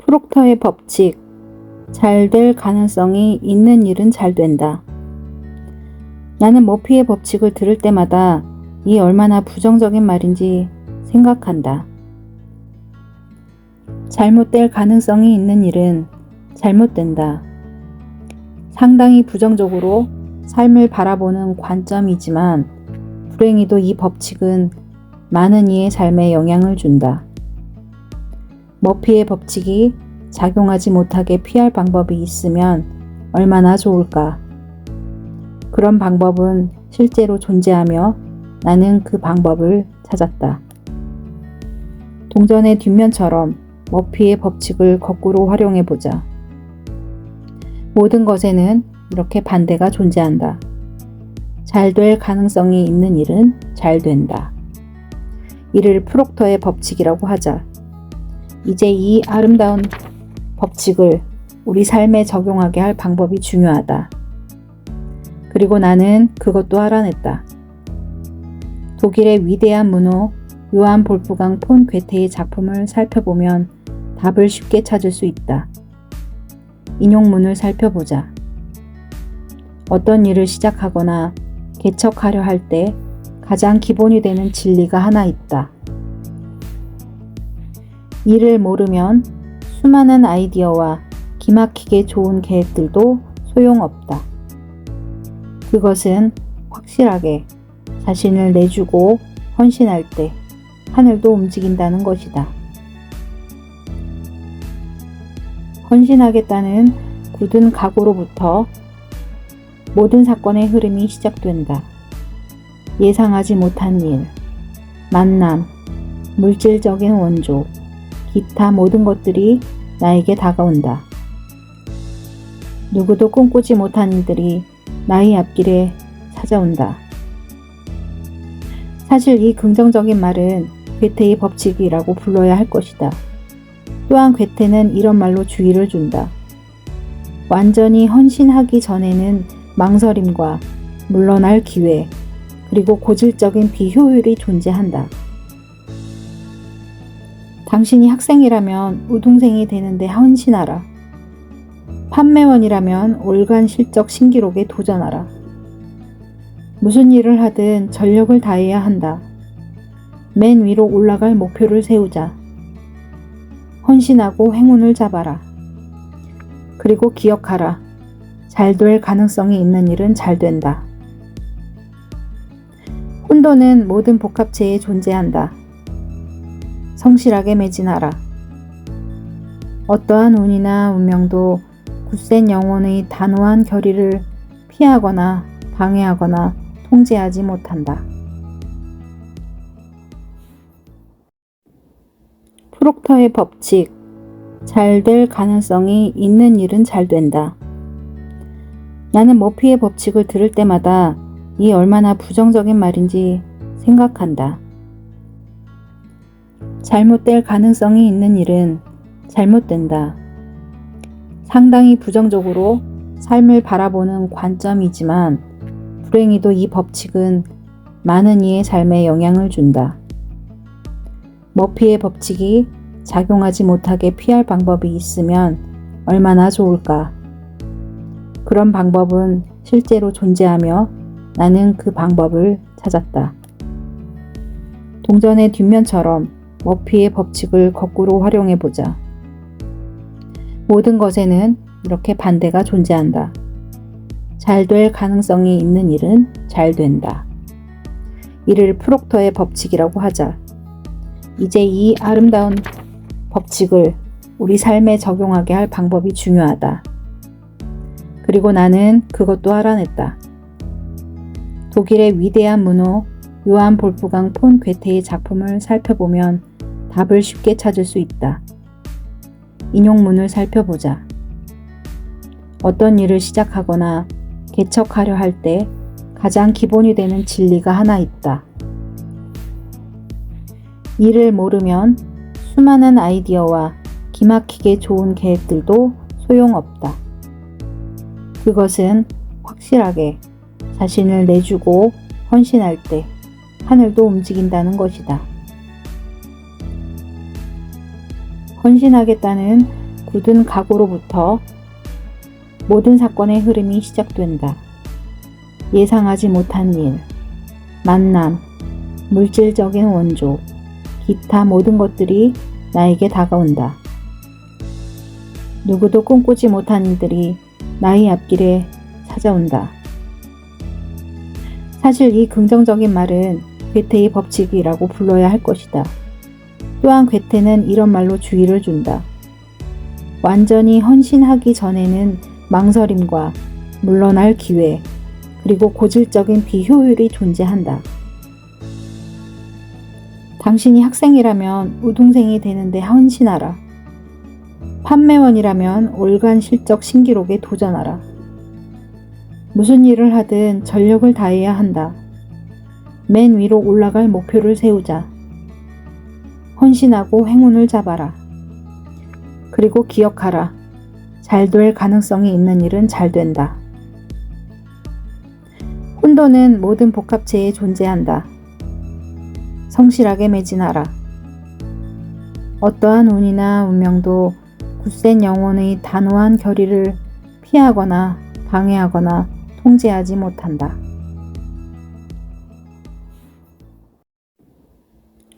프록터의 법칙. 잘 될 가능성이 있는 일은 잘 된다. 나는 머피의 법칙을 들을 때마다 이 얼마나 부정적인 말인지 생각한다. 잘못될 가능성이 있는 일은 잘못된다. 상당히 부정적으로 삶을 바라보는 관점이지만 불행히도 이 법칙은 많은 이의 삶에 영향을 준다. 머피의 법칙이 작용하지 못하게 피할 방법이 있으면 얼마나 좋을까? 그런 방법은 실제로 존재하며 나는 그 방법을 찾았다. 동전의 뒷면처럼 머피의 법칙을 거꾸로 활용해 보자. 모든 것에는 이렇게 반대가 존재한다. 잘 될 가능성이 있는 일은 잘 된다. 이를 프록터의 법칙이라고 하자. 이제 이 아름다운 법칙을 우리 삶에 적용하게 할 방법이 중요하다. 그리고 나는 그것도 알아냈다. 독일의 위대한 문호 요한 볼프강 폰 괴테의 작품을 살펴보면 답을 쉽게 찾을 수 있다. 인용문을 살펴보자. 어떤 일을 시작하거나 개척하려 할 때 가장 기본이 되는 진리가 하나 있다. 이를 모르면 수많은 아이디어와 기막히게 좋은 계획들도 소용없다. 그것은 확실하게 자신을 내주고 헌신할 때 하늘도 움직인다는 것이다. 헌신하겠다는 굳은 각오로부터 모든 사건의 흐름이 시작된다. 예상하지 못한 일, 만남, 물질적인 원조, 기타 모든 것들이 나에게 다가온다. 누구도 꿈꾸지 못한 일들이 나의 앞길에 찾아온다. 사실 이 긍정적인 말은 괴테의 법칙이라고 불러야 할 것이다. 또한 괴테는 이런 말로 주의를 준다. 완전히 헌신하기 전에는 망설임과 물러날 기회, 그리고 고질적인 비효율이 존재한다. 당신이 학생이라면 우등생이 되는데 헌신하라. 판매원이라면 올간 실적 신기록에 도전하라. 무슨 일을 하든 전력을 다해야 한다. 맨 위로 올라갈 목표를 세우자. 헌신하고 행운을 잡아라. 그리고 기억하라. 잘 될 가능성이 있는 일은 잘 된다. 혼돈은 모든 복합체에 존재한다. 성실하게 매진하라. 어떠한 운이나 운명도 굳센 영혼의 단호한 결의를 피하거나 방해하거나 통제하지 못한다. 프록터의 법칙. 잘 될 가능성이 있는 일은 잘 된다. 나는 머피의 법칙을 들을 때마다 이 얼마나 부정적인 말인지 생각한다. 잘못될 가능성이 있는 일은 잘못된다. 상당히 부정적으로 삶을 바라보는 관점이지만 불행히도 이 법칙은 많은 이의 삶에 영향을 준다. 머피의 법칙이 작용하지 못하게 피할 방법이 있으면 얼마나 좋을까? 그런 방법은 실제로 존재하며 나는 그 방법을 찾았다. 동전의 뒷면처럼 머피의 법칙을 거꾸로 활용해 보자. 모든 것에는 이렇게 반대가 존재한다. 잘 될 가능성이 있는 일은 잘 된다. 이를 프록터의 법칙이라고 하자. 이제 이 아름다운 법칙을 우리 삶에 적용하게 할 방법이 중요하다. 그리고 나는 그것도 알아냈다. 독일의 위대한 문호 요한 볼프강 폰 괴테의 작품을 살펴보면 답을 쉽게 찾을 수 있다. 인용문을 살펴보자. 어떤 일을 시작하거나 개척하려 할 때 가장 기본이 되는 진리가 하나 있다. 이를 모르면 수많은 아이디어와 기막히게 좋은 계획들도 소용없다. 그것은 확실하게 자신을 내주고 헌신할 때 하늘도 움직인다는 것이다. 헌신하겠다는 굳은 각오로부터 모든 사건의 흐름이 시작된다. 예상하지 못한 일, 만남, 물질적인 원조, 기타 모든 것들이 나에게 다가온다. 누구도 꿈꾸지 못한 일들이 나의 앞길에 찾아온다. 사실 이 긍정적인 말은 괴테의 법칙이라고 불러야 할 것이다. 또한 괴테는 이런 말로 주의를 준다. 완전히 헌신하기 전에는 망설임과 물러날 기회, 그리고 고질적인 비효율이 존재한다. 당신이 학생이라면 우등생이 되는데 헌신하라. 판매원이라면 월간 실적 신기록에 도전하라. 무슨 일을 하든 전력을 다해야 한다. 맨 위로 올라갈 목표를 세우자. 헌신하고 행운을 잡아라. 그리고 기억하라. 잘 될 가능성이 있는 일은 잘 된다. 혼돈은 모든 복합체에 존재한다. 성실하게 매진하라. 어떠한 운이나 운명도 굳센 영혼의 단호한 결의를 피하거나 방해하거나 통제하지 못한다.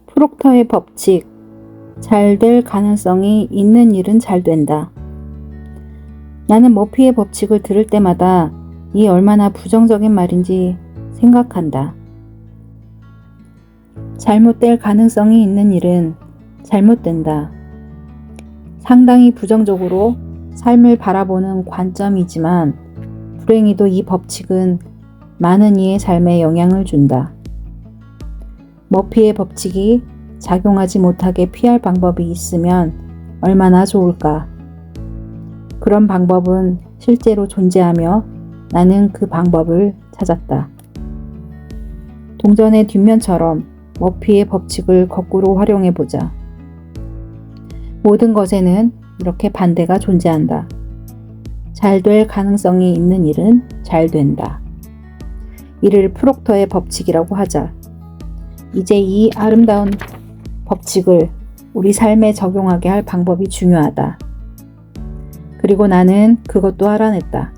프록터의 법칙. 잘 될 가능성이 있는 일은 잘 된다. 나는 머피의 법칙을 들을 때마다 이 얼마나 부정적인 말인지 생각한다. 잘못될 가능성이 있는 일은 잘못된다. 상당히 부정적으로 삶을 바라보는 관점이지만 불행히도 이 법칙은 많은 이의 삶에 영향을 준다. 머피의 법칙이 작용하지 못하게 피할 방법이 있으면 얼마나 좋을까? 그런 방법은 실제로 존재하며 나는 그 방법을 찾았다. 동전의 뒷면처럼 머피의 법칙을 거꾸로 활용해보자. 모든 것에는 이렇게 반대가 존재한다. 잘 될 가능성이 있는 일은 잘 된다. 이를 프록터의 법칙이라고 하자. 이제 이 아름다운 법칙을 우리 삶에 적용하게 할 방법이 중요하다. 그리고 나는 그것도 알아냈다.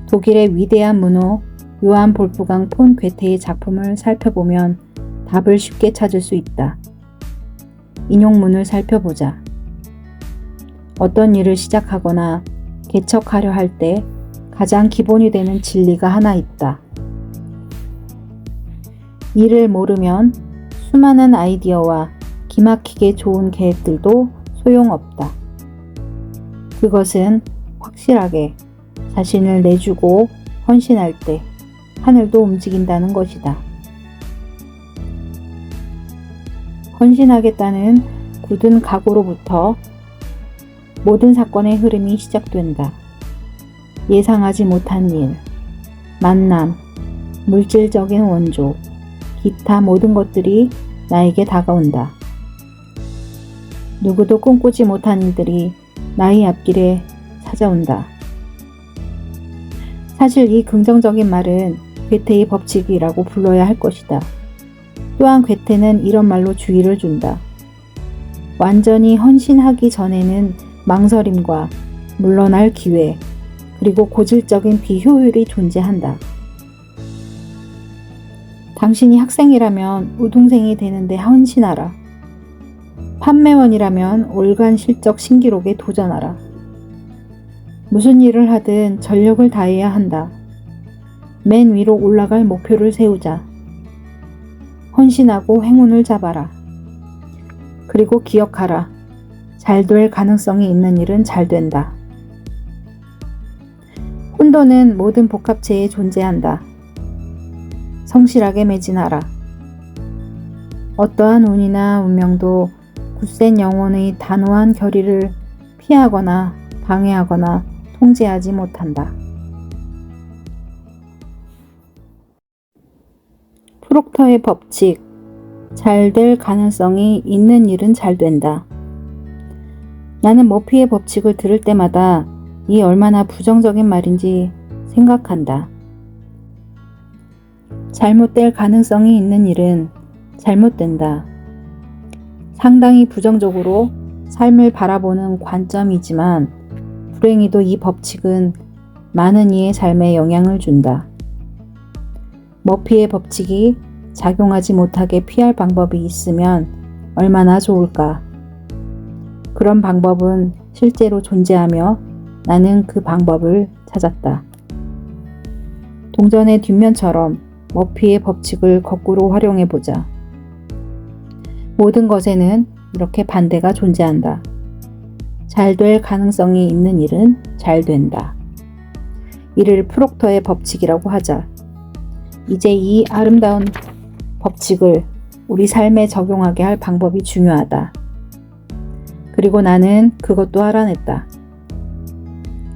독일의 위대한 문호 요한 볼프강 폰 괴테의 작품을 살펴보면 답을 쉽게 찾을 수 있다. 인용문을 살펴보자. 어떤 일을 시작하거나 개척하려 할 때 가장 기본이 되는 진리가 하나 있다. 이를 모르면 수많은 아이디어와 기막히게 좋은 계획들도 소용없다. 그것은 확실하게 자신을 내주고 헌신할 때 하늘도 움직인다는 것이다. 헌신하겠다는 굳은 각오로부터 모든 사건의 흐름이 시작된다. 예상하지 못한 일, 만남, 물질적인 원조, 기타 모든 것들이 나에게 다가온다. 누구도 꿈꾸지 못한 일들이 나의 앞길에 찾아온다. 사실 이 긍정적인 말은 괴테의 법칙이라고 불러야 할 것이다. 또한 괴테는 이런 말로 주의를 준다. 완전히 헌신하기 전에는 망설임과 물러날 기회, 그리고 고질적인 비효율이 존재한다. 당신이 학생이라면 우등생이 되는데 헌신하라. 판매원이라면 월간 실적 신기록에 도전하라. 무슨 일을 하든 전력을 다해야 한다. 맨 위로 올라갈 목표를 세우자. 헌신하고 행운을 잡아라. 그리고 기억하라. 잘 될 가능성이 있는 일은 잘 된다. 혼돈은 모든 복합체에 존재한다. 성실하게 매진하라. 어떠한 운이나 운명도 굳센 영혼의 단호한 결의를 피하거나 방해하거나 통제하지 못한다. 프록터의 법칙. 잘 될 가능성이 있는 일은 잘 된다. 나는 머피의 법칙을 들을 때마다 이 얼마나 부정적인 말인지 생각한다. 잘못될 가능성이 있는 일은 잘못된다. 상당히 부정적으로 삶을 바라보는 관점이지만 불행히도 이 법칙은 많은 이의 삶에 영향을 준다. 머피의 법칙이 작용하지 못하게 피할 방법이 있으면 얼마나 좋을까? 그런 방법은 실제로 존재하며 나는 그 방법을 찾았다. 동전의 뒷면처럼 머피의 법칙을 거꾸로 활용해 보자. 모든 것에는 이렇게 반대가 존재한다. 잘 될 가능성이 있는 일은 잘 된다. 이를 프록터의 법칙이라고 하자. 이제 이 아름다운 법칙을 우리 삶에 적용하게 할 방법이 중요하다. 그리고 나는 그것도 알아냈다.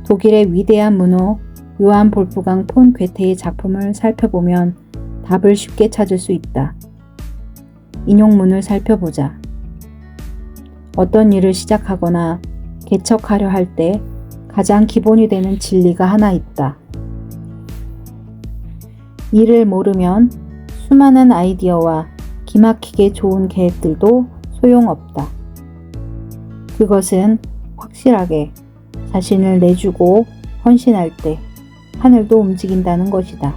독일의 위대한 문호 요한 볼프강 폰 괴테의 작품을 살펴보면 답을 쉽게 찾을 수 있다. 인용문을 살펴보자. 어떤 일을 시작하거나 개척하려 할 때 가장 기본이 되는 진리가 하나 있다. 이를 모르면 수많은 아이디어와 기막히게 좋은 계획들도 소용없다. 그것은 확실하게 자신을 내주고 헌신할 때 하늘도 움직인다는 것이다.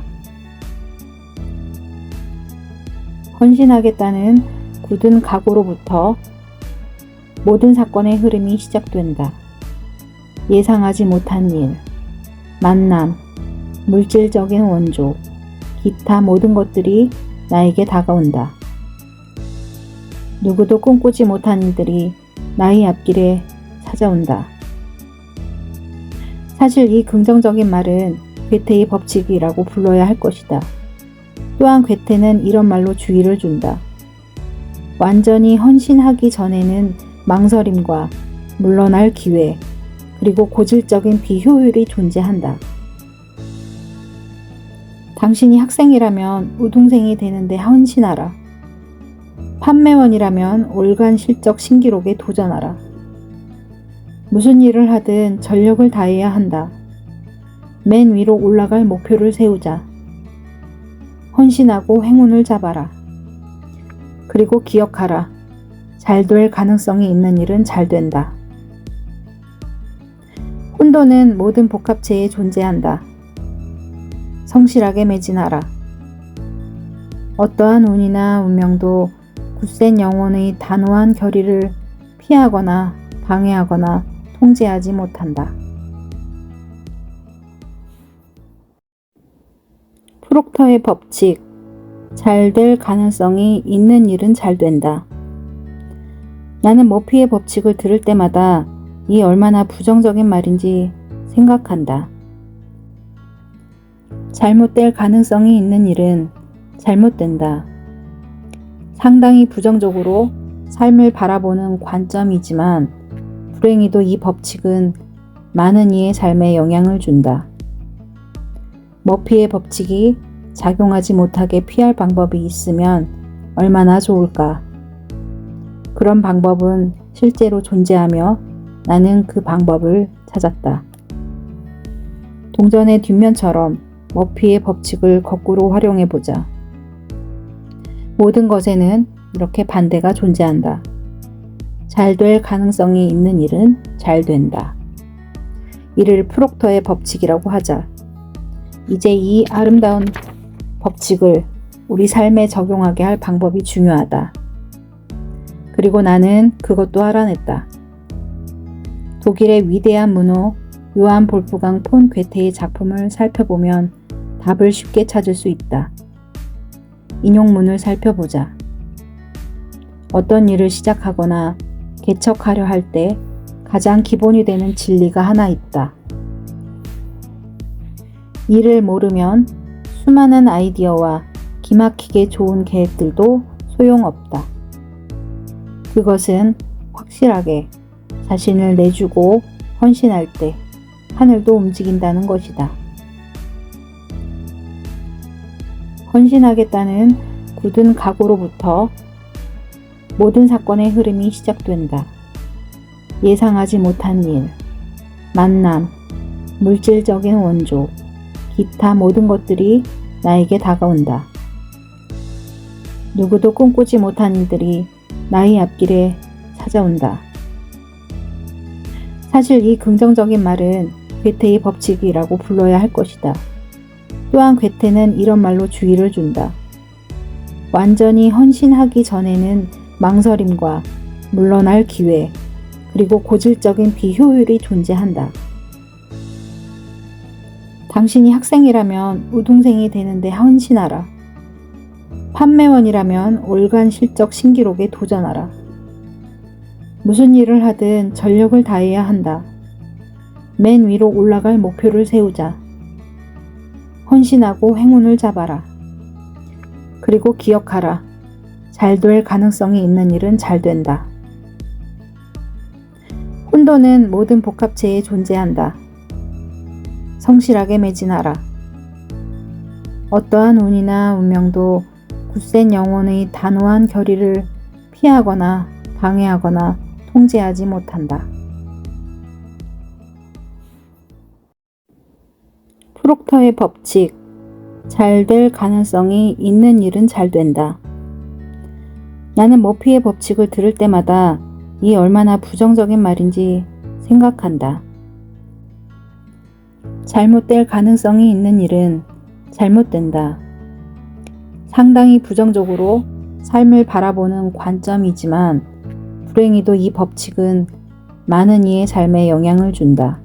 헌신하겠다는 굳은 각오로부터 모든 사건의 흐름이 시작된다. 예상하지 못한 일, 만남, 물질적인 원조, 기타 모든 것들이 나에게 다가온다. 누구도 꿈꾸지 못한 일들이 나의 앞길에 찾아온다. 사실 이 긍정적인 말은 괴테의 법칙이라고 불러야 할 것이다. 또한 괴테는 이런 말로 주의를 준다. 완전히 헌신하기 전에는 망설임과 물러날 기회, 그리고 고질적인 비효율이 존재한다. 당신이 학생이라면 우등생이 되는데 헌신하라. 판매원이라면 올간 실적 신기록에 도전하라. 무슨 일을 하든 전력을 다해야 한다. 맨 위로 올라갈 목표를 세우자. 헌신하고 행운을 잡아라. 그리고 기억하라. 잘 될 가능성이 있는 일은 잘 된다. 혼돈은 모든 복합체에 존재한다. 성실하게 매진하라. 어떠한 운이나 운명도 굳센 영혼의 단호한 결의를 피하거나 방해하거나 통제하지 못한다. 프록터의 법칙. 잘 될 가능성이 있는 일은 잘 된다. 나는 머피의 법칙을 들을 때마다 이 얼마나 부정적인 말인지 생각한다. 잘못될 가능성이 있는 일은 잘못된다. 상당히 부정적으로 삶을 바라보는 관점이지만 불행히도 이 법칙은 많은 이의 삶에 영향을 준다. 머피의 법칙이 작용하지 못하게 피할 방법이 있으면 얼마나 좋을까? 그런 방법은 실제로 존재하며 나는 그 방법을 찾았다. 동전의 뒷면처럼 머피의 법칙을 거꾸로 활용해 보자. 모든 것에는 이렇게 반대가 존재한다. 잘 될 가능성이 있는 일은 잘 된다. 이를 프록터의 법칙이라고 하자. 이제 이 아름다운 법칙을 우리 삶에 적용하게 할 방법이 중요하다. 그리고 나는 그것도 알아냈다. 독일의 위대한 문호 요한 볼프강 폰 괴테의 작품을 살펴보면 답을 쉽게 찾을 수 있다. 인용문을 살펴보자. 어떤 일을 시작하거나 개척하려 할 때 가장 기본이 되는 진리가 하나 있다. 이를 모르면 수많은 아이디어와 기막히게 좋은 계획들도 소용없다. 그것은 확실하게 자신을 내주고 헌신할 때 하늘도 움직인다는 것이다. 헌신하겠다는 굳은 각오로부터 모든 사건의 흐름이 시작된다. 예상하지 못한 일, 만남, 물질적인 원조, 기타 모든 것들이 나에게 다가온다. 누구도 꿈꾸지 못한 일들이 나의 앞길에 찾아온다. 사실 이 긍정적인 말은 괴테의 법칙이라고 불러야 할 것이다. 또한 괴테는 이런 말로 주의를 준다. 완전히 헌신하기 전에는 망설임과 물러날 기회, 그리고 고질적인 비효율이 존재한다. 당신이 학생이라면 우등생이 되는데 헌신하라. 판매원이라면 올간 실적 신기록에 도전하라. 무슨 일을 하든 전력을 다해야 한다. 맨 위로 올라갈 목표를 세우자. 헌신하고 행운을 잡아라. 그리고 기억하라. 잘 될 가능성이 있는 일은 잘 된다. 혼돈은 모든 복합체에 존재한다. 성실하게 매진하라. 어떠한 운이나 운명도 굳센 영혼의 단호한 결의를 피하거나 방해하거나 통제하지 못한다. 프록터의 법칙. 잘 될 가능성이 있는 일은 잘 된다. 나는 머피의 법칙을 들을 때마다 이 얼마나 부정적인 말인지 생각한다. 잘못될 가능성이 있는 일은 잘못된다. 상당히 부정적으로 삶을 바라보는 관점이지만 불행히도 이 법칙은 많은 이의 삶에 영향을 준다.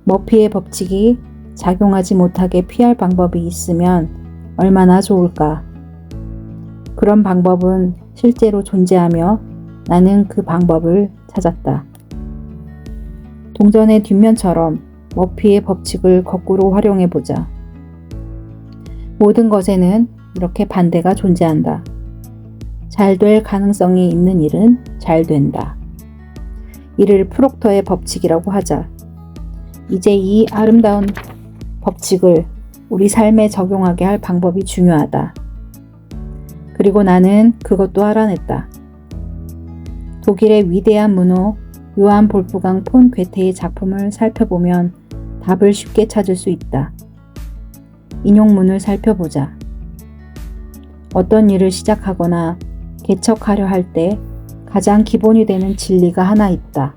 머피의 법칙이 작용하지 못하게 피할 방법이 있으면 얼마나 좋을까? 그런 방법은 실제로 존재하며 나는 그 방법을 찾았다. 동전의 뒷면처럼 머피의 법칙을 거꾸로 활용해보자. 모든 것에는 이렇게 반대가 존재한다. 잘 될 가능성이 있는 일은 잘 된다. 이를 프록터의 법칙이라고 하자. 이제 이 아름다운 법칙을 우리 삶에 적용하게 할 방법이 중요하다. 그리고 나는 그것도 알아냈다. 독일의 위대한 문호 요한 볼프강 폰 괴테의 작품을 살펴보면 답을 쉽게 찾을 수 있다. 인용문을 살펴보자. 어떤 일을 시작하거나 개척하려 할 때 가장 기본이 되는 진리가 하나 있다.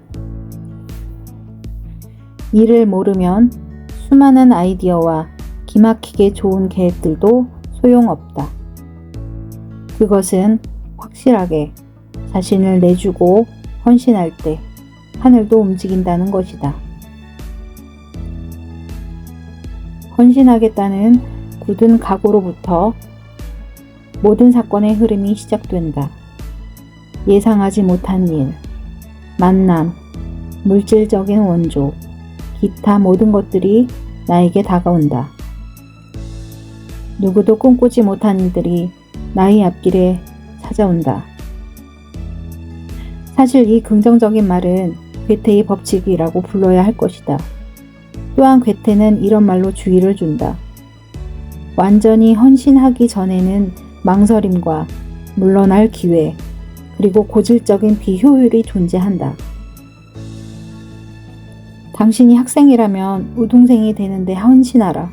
이를 모르면 수많은 아이디어와 기막히게 좋은 계획들도 소용없다. 그것은 확실하게 자신을 내주고 헌신할 때 하늘도 움직인다는 것이다. 헌신하겠다는 굳은 각오로부터 모든 사건의 흐름이 시작된다. 예상하지 못한 일, 만남, 물질적인 원조, 기타 모든 것들이 나에게 다가온다. 누구도 꿈꾸지 못한 일들이 나의 앞길에 찾아온다. 사실 이 긍정적인 말은 괴테의 법칙이라고 불러야 할 것이다. 또한 괴테는 이런 말로 주의를 준다. 완전히 헌신하기 전에는 망설임과 물러날 기회, 그리고 고질적인 비효율이 존재한다. 당신이 학생이라면 우등생이 되는데 헌신하라.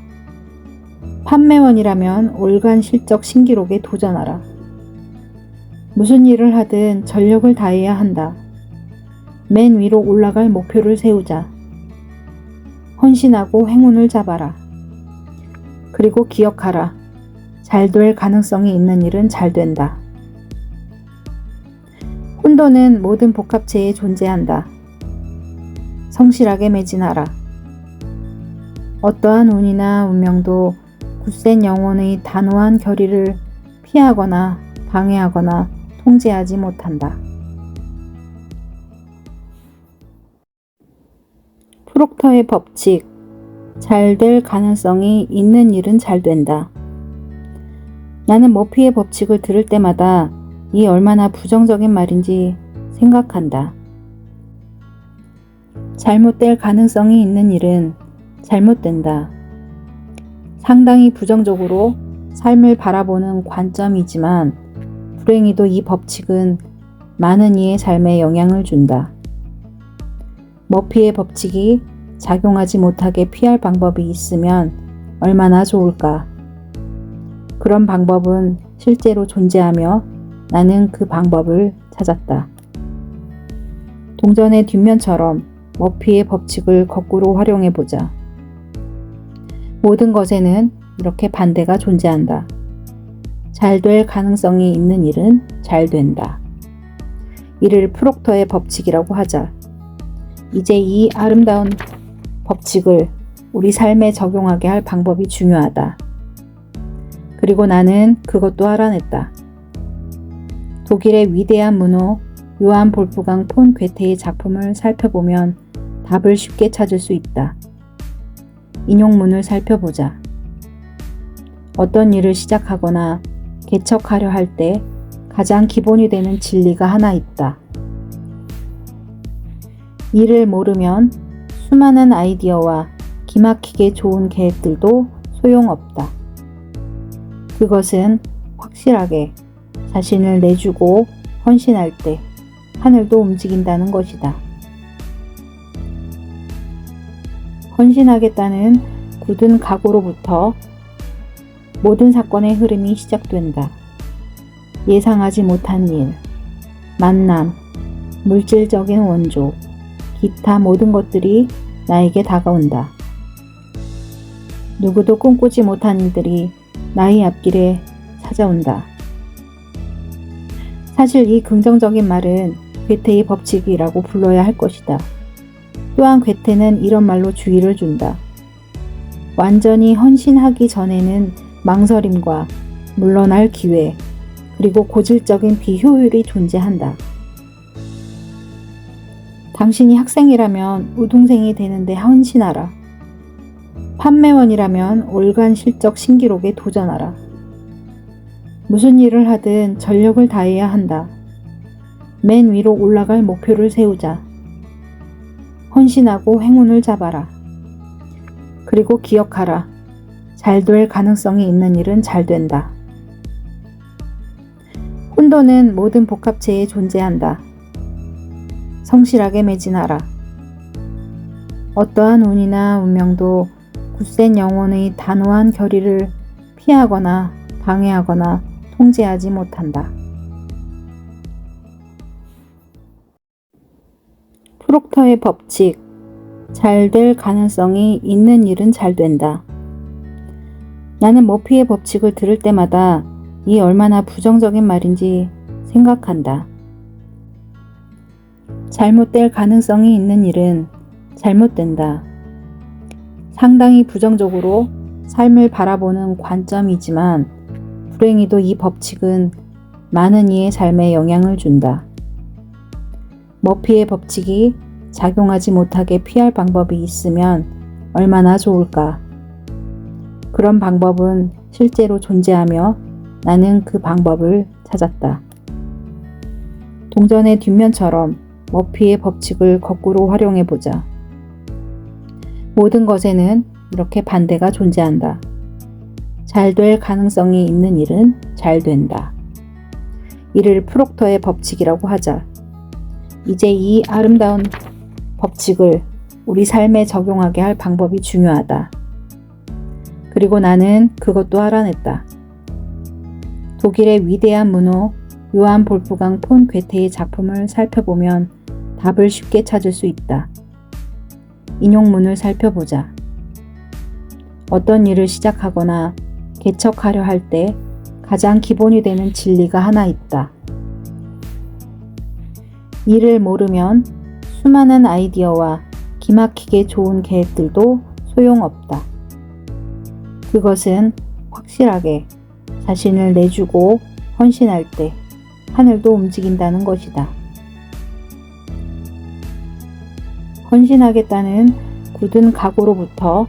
판매원이라면 올간 실적 신기록에 도전하라. 무슨 일을 하든 전력을 다해야 한다. 맨 위로 올라갈 목표를 세우자. 헌신하고 행운을 잡아라. 그리고 기억하라. 잘 될 가능성이 있는 일은 잘 된다. 혼돈은 모든 복합체에 존재한다. 성실하게 매진하라. 어떠한 운이나 운명도 굳센 영혼의 단호한 결의를 피하거나 방해하거나 통제하지 못한다. 프록터의 법칙. 잘 될 가능성이 있는 일은 잘 된다. 나는 머피의 법칙을 들을 때마다 이 얼마나 부정적인 말인지 생각한다. 잘못될 가능성이 있는 일은 잘못된다. 상당히 부정적으로 삶을 바라보는 관점이지만 불행히도 이 법칙은 많은 이의 삶에 영향을 준다. 머피의 법칙이 작용하지 못하게 피할 방법이 있으면 얼마나 좋을까? 그런 방법은 실제로 존재하며 나는 그 방법을 찾았다. 동전의 뒷면처럼 머피의 법칙을 거꾸로 활용해 보자. 모든 것에는 이렇게 반대가 존재한다. 잘 될 가능성이 있는 일은 잘 된다. 이를 프록터의 법칙이라고 하자. 이제 이 아름다운 법칙을 우리 삶에 적용하게 할 방법이 중요하다. 그리고 나는 그것도 알아냈다. 독일의 위대한 문호 요한 볼프강 폰 괴테의 작품을 살펴보면 답을 쉽게 찾을 수 있다. 인용문을 살펴보자. 어떤 일을 시작하거나 개척하려 할 때 가장 기본이 되는 진리가 하나 있다. 이를 모르면 수많은 아이디어와 기막히게 좋은 계획들도 소용없다. 그것은 확실하게 자신을 내주고 헌신할 때 하늘도 움직인다는 것이다. 헌신하겠다는 굳은 각오로부터 모든 사건의 흐름이 시작된다. 예상하지 못한 일, 만남, 물질적인 원조, 기타 모든 것들이 나에게 다가온다. 누구도 꿈꾸지 못한 일들이 나의 앞길에 찾아온다. 사실 이 긍정적인 말은 괴테의 법칙이라고 불러야 할 것이다. 또한 괴테는 이런 말로 주의를 준다. 완전히 헌신하기 전에는 망설임과 물러날 기회, 그리고 고질적인 비효율이 존재한다. 당신이 학생이라면 우등생이 되는데 헌신하라. 판매원이라면 월간 실적 신기록에 도전하라. 무슨 일을 하든 전력을 다해야 한다. 맨 위로 올라갈 목표를 세우자. 헌신하고 행운을 잡아라. 그리고 기억하라. 잘 될 가능성이 있는 일은 잘 된다. 혼돈은 모든 복합체에 존재한다. 성실하게 매진하라. 어떠한 운이나 운명도 굳센 영혼의 단호한 결의를 피하거나 방해하거나 통제하지 못한다. 프록터의 법칙. 잘 될 가능성이 있는 일은 잘 된다. 나는 머피의 법칙을 들을 때마다 이 얼마나 부정적인 말인지 생각한다. 잘못될 가능성이 있는 일은 잘못된다. 상당히 부정적으로 삶을 바라보는 관점이지만 불행히도 이 법칙은 많은 이의 삶에 영향을 준다. 머피의 법칙이 작용하지 못하게 피할 방법이 있으면 얼마나 좋을까? 그런 방법은 실제로 존재하며 나는 그 방법을 찾았다. 동전의 뒷면처럼 머피의 법칙을 거꾸로 활용해 보자. 모든 것에는 이렇게 반대가 존재한다. 잘 될 가능성이 있는 일은 잘 된다. 이를 프록터의 법칙이라고 하자. 이제 이 아름다운 법칙을 우리 삶에 적용하게 할 방법이 중요하다. 그리고 나는 그것도 알아냈다. 독일의 위대한 문호 요한 볼프강 폰 괴테의 작품을 살펴보면 답을 쉽게 찾을 수 있다. 인용문을 살펴보자. 어떤 일을 시작하거나 개척하려 할 때 가장 기본이 되는 진리가 하나 있다. 이를 모르면 수많은 아이디어와 기막히게 좋은 계획들도 소용없다. 그것은 확실하게 자신을 내주고 헌신할 때 하늘도 움직인다는 것이다. 헌신하겠다는 굳은 각오로부터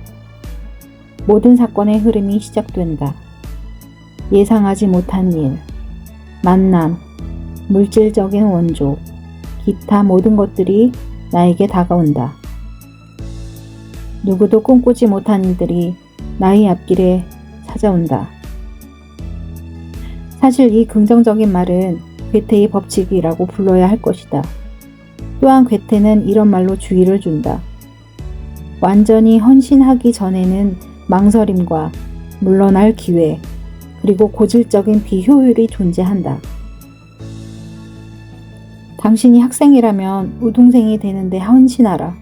모든 사건의 흐름이 시작된다. 예상하지 못한 일, 만남, 물질적인 원조, 기타 모든 것들이 나에게 다가온다. 누구도 꿈꾸지 못한 일들이 나의 앞길에 찾아온다. 사실 이 긍정적인 말은 괴테의 법칙이라고 불러야 할 것이다. 또한 괴테는 이런 말로 주의를 준다. 완전히 헌신하기 전에는 망설임과 물러날 기회, 그리고 고질적인 비효율이 존재한다. 당신이 학생이라면 우등생이 되는데 헌신하라.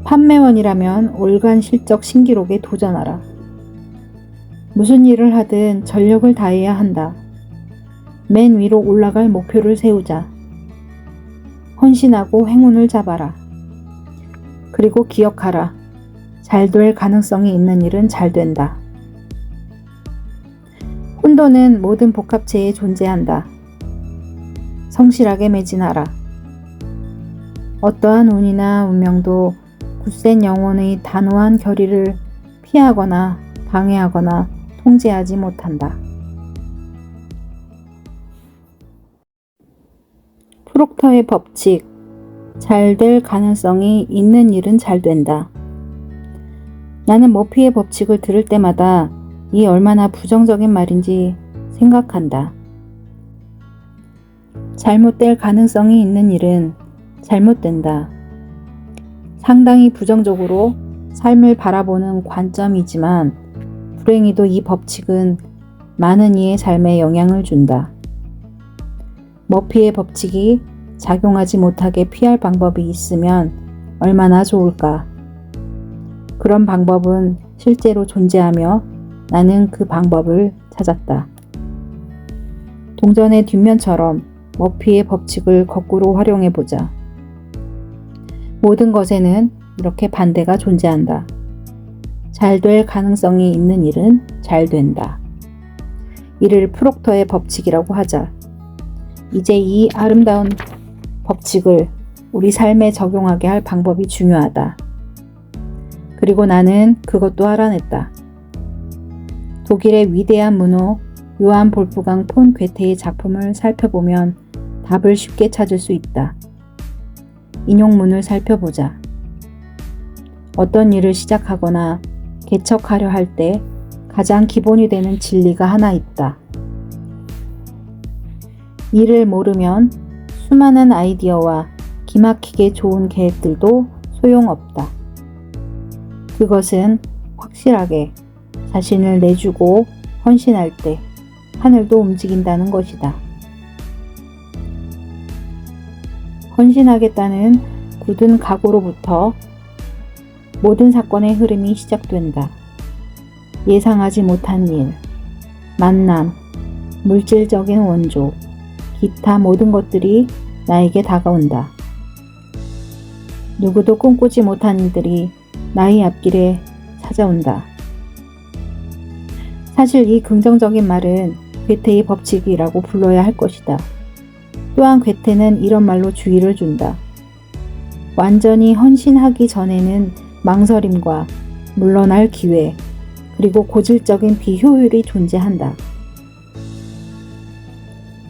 판매원이라면 올간 실적 신기록에 도전하라. 무슨 일을 하든 전력을 다해야 한다. 맨 위로 올라갈 목표를 세우자. 헌신하고 행운을 잡아라. 그리고 기억하라. 잘 될 가능성이 있는 일은 잘 된다. 혼돈은 모든 복합체에 존재한다. 성실하게 매진하라. 어떠한 운이나 운명도 굳센 영혼의 단호한 결의를 피하거나 방해하거나 통제하지 못한다. 프록터의 법칙. 잘 될 가능성이 있는 일은 잘 된다. 나는 머피의 법칙을 들을 때마다 이 얼마나 부정적인 말인지 생각한다. 잘못될 가능성이 있는 일은 잘못된다. 상당히 부정적으로 삶을 바라보는 관점이지만 불행히도 이 법칙은 많은 이의 삶에 영향을 준다. 머피의 법칙이 작용하지 못하게 피할 방법이 있으면 얼마나 좋을까? 그런 방법은 실제로 존재하며 나는 그 방법을 찾았다. 동전의 뒷면처럼 머피의 법칙을 거꾸로 활용해보자. 모든 것에는 이렇게 반대가 존재한다. 잘 될 가능성이 있는 일은 잘 된다. 이를 프록터의 법칙이라고 하자. 이제 이 아름다운 법칙을 우리 삶에 적용하게 할 방법이 중요하다. 그리고 나는 그것도 알아냈다. 독일의 위대한 문호 요한 볼프강 폰 괴테의 작품을 살펴보면 답을 쉽게 찾을 수 있다. 인용문을 살펴보자. 어떤 일을 시작하거나 개척하려 할 때 가장 기본이 되는 진리가 하나 있다. 이를 모르면 수많은 아이디어와 기막히게 좋은 계획들도 소용없다. 그것은 확실하게 자신을 내주고 헌신할 때 하늘도 움직인다는 것이다. 헌신하겠다는 굳은 각오로부터 모든 사건의 흐름이 시작된다. 예상하지 못한 일, 만남, 물질적인 원조, 기타 모든 것들이 나에게 다가온다. 누구도 꿈꾸지 못한 일들이 나의 앞길에 찾아온다. 사실 이 긍정적인 말은 괴테의 법칙이라고 불러야 할 것이다. 또한 괴테는 이런 말로 주의를 준다. 완전히 헌신하기 전에는 망설임과 물러날 기회, 그리고 고질적인 비효율이 존재한다.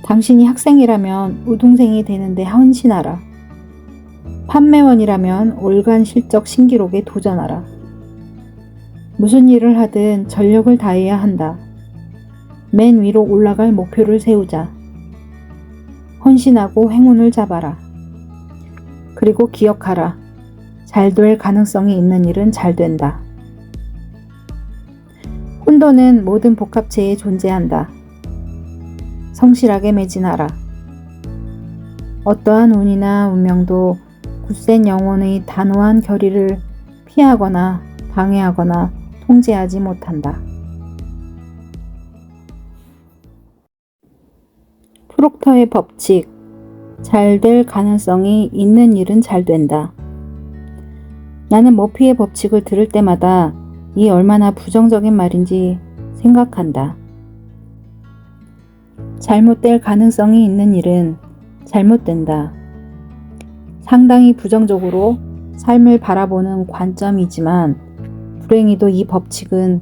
당신이 학생이라면 우등생이 되는데 헌신하라. 판매원이라면 올간 실적 신기록에 도전하라. 무슨 일을 하든 전력을 다해야 한다. 맨 위로 올라갈 목표를 세우자. 헌신하고 행운을 잡아라. 그리고 기억하라. 잘 될 가능성이 있는 일은 잘 된다. 혼돈은 모든 복합체에 존재한다. 성실하게 매진하라. 어떠한 운이나 운명도 굳센 영혼의 단호한 결의를 피하거나 방해하거나 통제하지 못한다. 프록터의 법칙. 잘 될 가능성이 있는 일은 잘 된다. 나는 머피의 법칙을 들을 때마다 이 얼마나 부정적인 말인지 생각한다. 잘못될 가능성이 있는 일은 잘못된다. 상당히 부정적으로 삶을 바라보는 관점이지만 불행히도 이 법칙은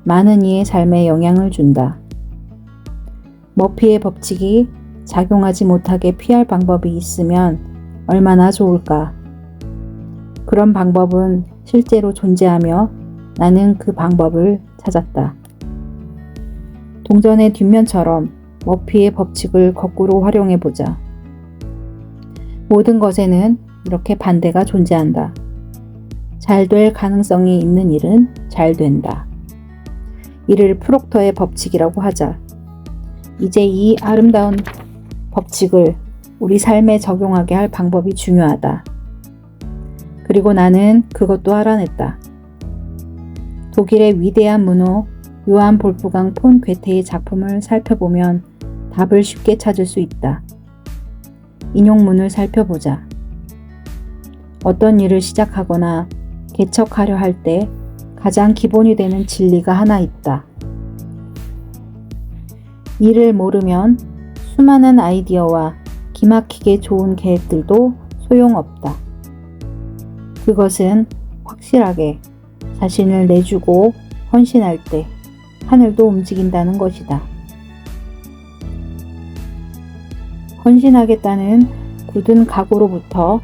많은 이의 삶에 영향을 준다. 머피의 법칙이 작용하지 못하게 피할 방법이 있으면 얼마나 좋을까? 그런 방법은 실제로 존재하며 나는 그 방법을 찾았다. 동전의 뒷면처럼 머피의 법칙을 거꾸로 활용해보자. 모든 것에는 이렇게 반대가 존재한다. 잘 될 가능성이 있는 일은 잘 된다. 이를 프록터의 법칙이라고 하자. 이제 이 아름다운 법칙을 우리 삶에 적용하게 할 방법이 중요하다. 그리고 나는 그것도 알아냈다. 독일의 위대한 문호 요한 볼프강 폰 괴테의 작품을 살펴보면 답을 쉽게 찾을 수 있다. 인용문을 살펴보자. 어떤 일을 시작하거나 개척하려 할 때 가장 기본이 되는 진리가 하나 있다. 이를 모르면 수많은 아이디어와 기막히게 좋은 계획들도 소용없다. 그것은 확실하게 자신을 내주고 헌신할 때 하늘도 움직인다는 것이다. 헌신하겠다는 굳은 각오로부터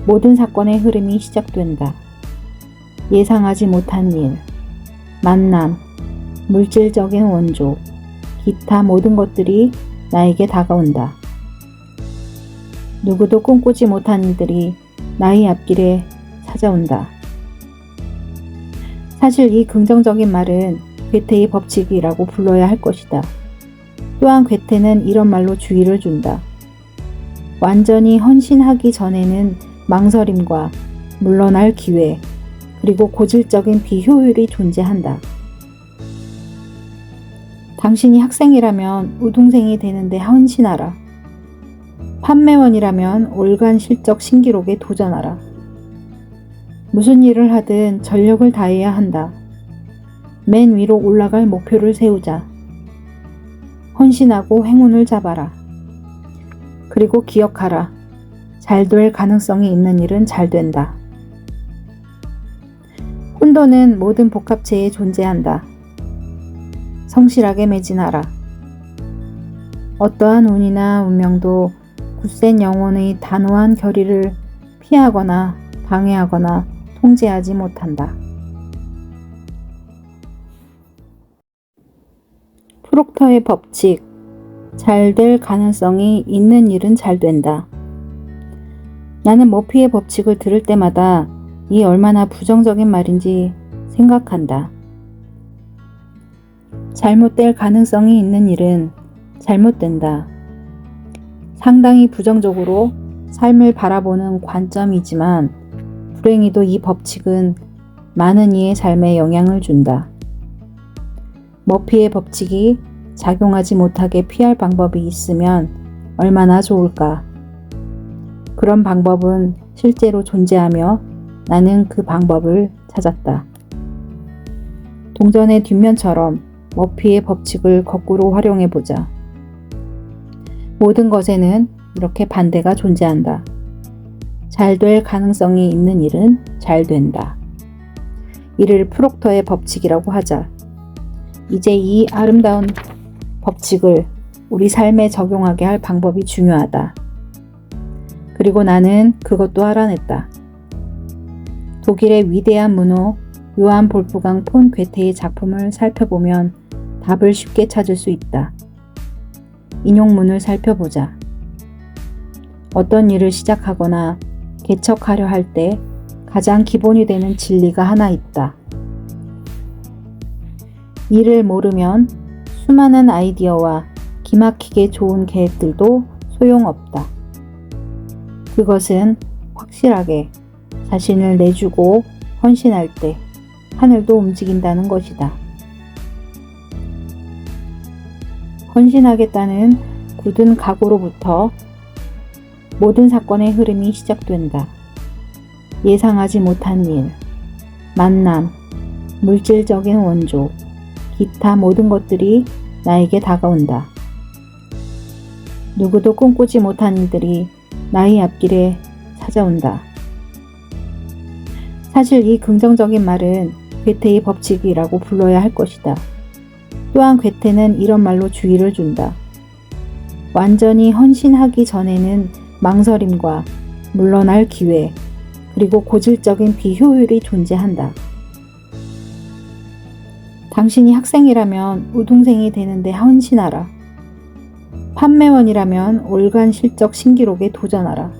모든 사건의 흐름이 시작된다. 예상하지 못한 일, 만남, 물질적인 원조, 기타 모든 것들이 나에게 다가온다. 누구도 꿈꾸지 못한 일들이 나의 앞길에 찾아온다. 사실 이 긍정적인 말은 괴테의 법칙이라고 불러야 할 것이다. 또한 괴테는 이런 말로 주의를 준다. 완전히 헌신하기 전에는 망설임과 물러날 기회, 그리고 고질적인 비효율이 존재한다. 당신이 학생이라면 우등생이 되는데 헌신하라. 판매원이라면 월간 실적 신기록에 도전하라. 무슨 일을 하든 전력을 다해야 한다. 맨 위로 올라갈 목표를 세우자. 헌신하고 행운을 잡아라. 그리고 기억하라. 잘 될 가능성이 있는 일은 잘 된다. 혼돈은 모든 복합체에 존재한다. 성실하게 매진하라. 어떠한 운이나 운명도 굳센 영혼의 단호한 결의를 피하거나 방해하거나 통제하지 못한다. 프록터의 법칙. 잘 될 가능성이 있는 일은 잘 된다. 나는 머피의 법칙을 들을 때마다 이 얼마나 부정적인 말인지 생각한다. 잘못될 가능성이 있는 일은 잘못된다. 상당히 부정적으로 삶을 바라보는 관점이지만 불행히도 이 법칙은 많은 이의 삶에 영향을 준다. 머피의 법칙이 작용하지 못하게 피할 방법이 있으면 얼마나 좋을까? 그런 방법은 실제로 존재하며 나는 그 방법을 찾았다. 동전의 뒷면처럼 머피의 법칙을 거꾸로 활용해보자. 모든 것에는 이렇게 반대가 존재한다. 잘 될 가능성이 있는 일은 잘 된다. 이를 프록터의 법칙이라고 하자. 이제 이 아름다운 법칙을 우리 삶에 적용하게 할 방법이 중요하다. 그리고 나는 그것도 알아냈다. 독일의 위대한 문호 요한 볼프강 폰 괴테의 작품을 살펴보면 답을 쉽게 찾을 수 있다. 인용문을 살펴보자. 어떤 일을 시작하거나 개척하려 할 때 가장 기본이 되는 진리가 하나 있다. 이를 모르면 수많은 아이디어와 기막히게 좋은 계획들도 소용없다. 그것은 확실하게 자신을 내주고 헌신할 때 하늘도 움직인다는 것이다. 헌신하겠다는 굳은 각오로부터 모든 사건의 흐름이 시작된다. 예상하지 못한 일, 만남, 물질적인 원조, 기타 모든 것들이 나에게 다가온다. 누구도 꿈꾸지 못한 일들이 나의 앞길에 찾아온다. 사실 이 긍정적인 말은 괴테의 법칙이라고 불러야 할 것이다. 또한 괴테는 이런 말로 주의를 준다. 완전히 헌신하기 전에는 망설임과 물러날 기회, 그리고 고질적인 비효율이 존재한다. 당신이 학생이라면 우등생이 되는데 헌신하라. 판매원이라면 월간 실적 신기록에 도전하라.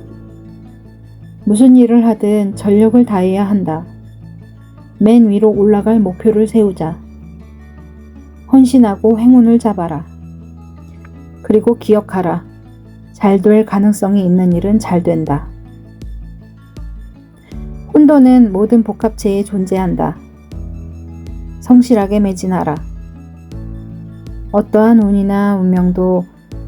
무슨 일을 하든 전력을 다해야 한다. 맨 위로 올라갈 목표를 세우자. 헌신하고 행운을 잡아라. 그리고 기억하라. 잘 될 가능성이 있는 일은 잘 된다. 혼돈은 모든 복합체에 존재한다. 성실하게 매진하라. 어떠한 운이나 운명도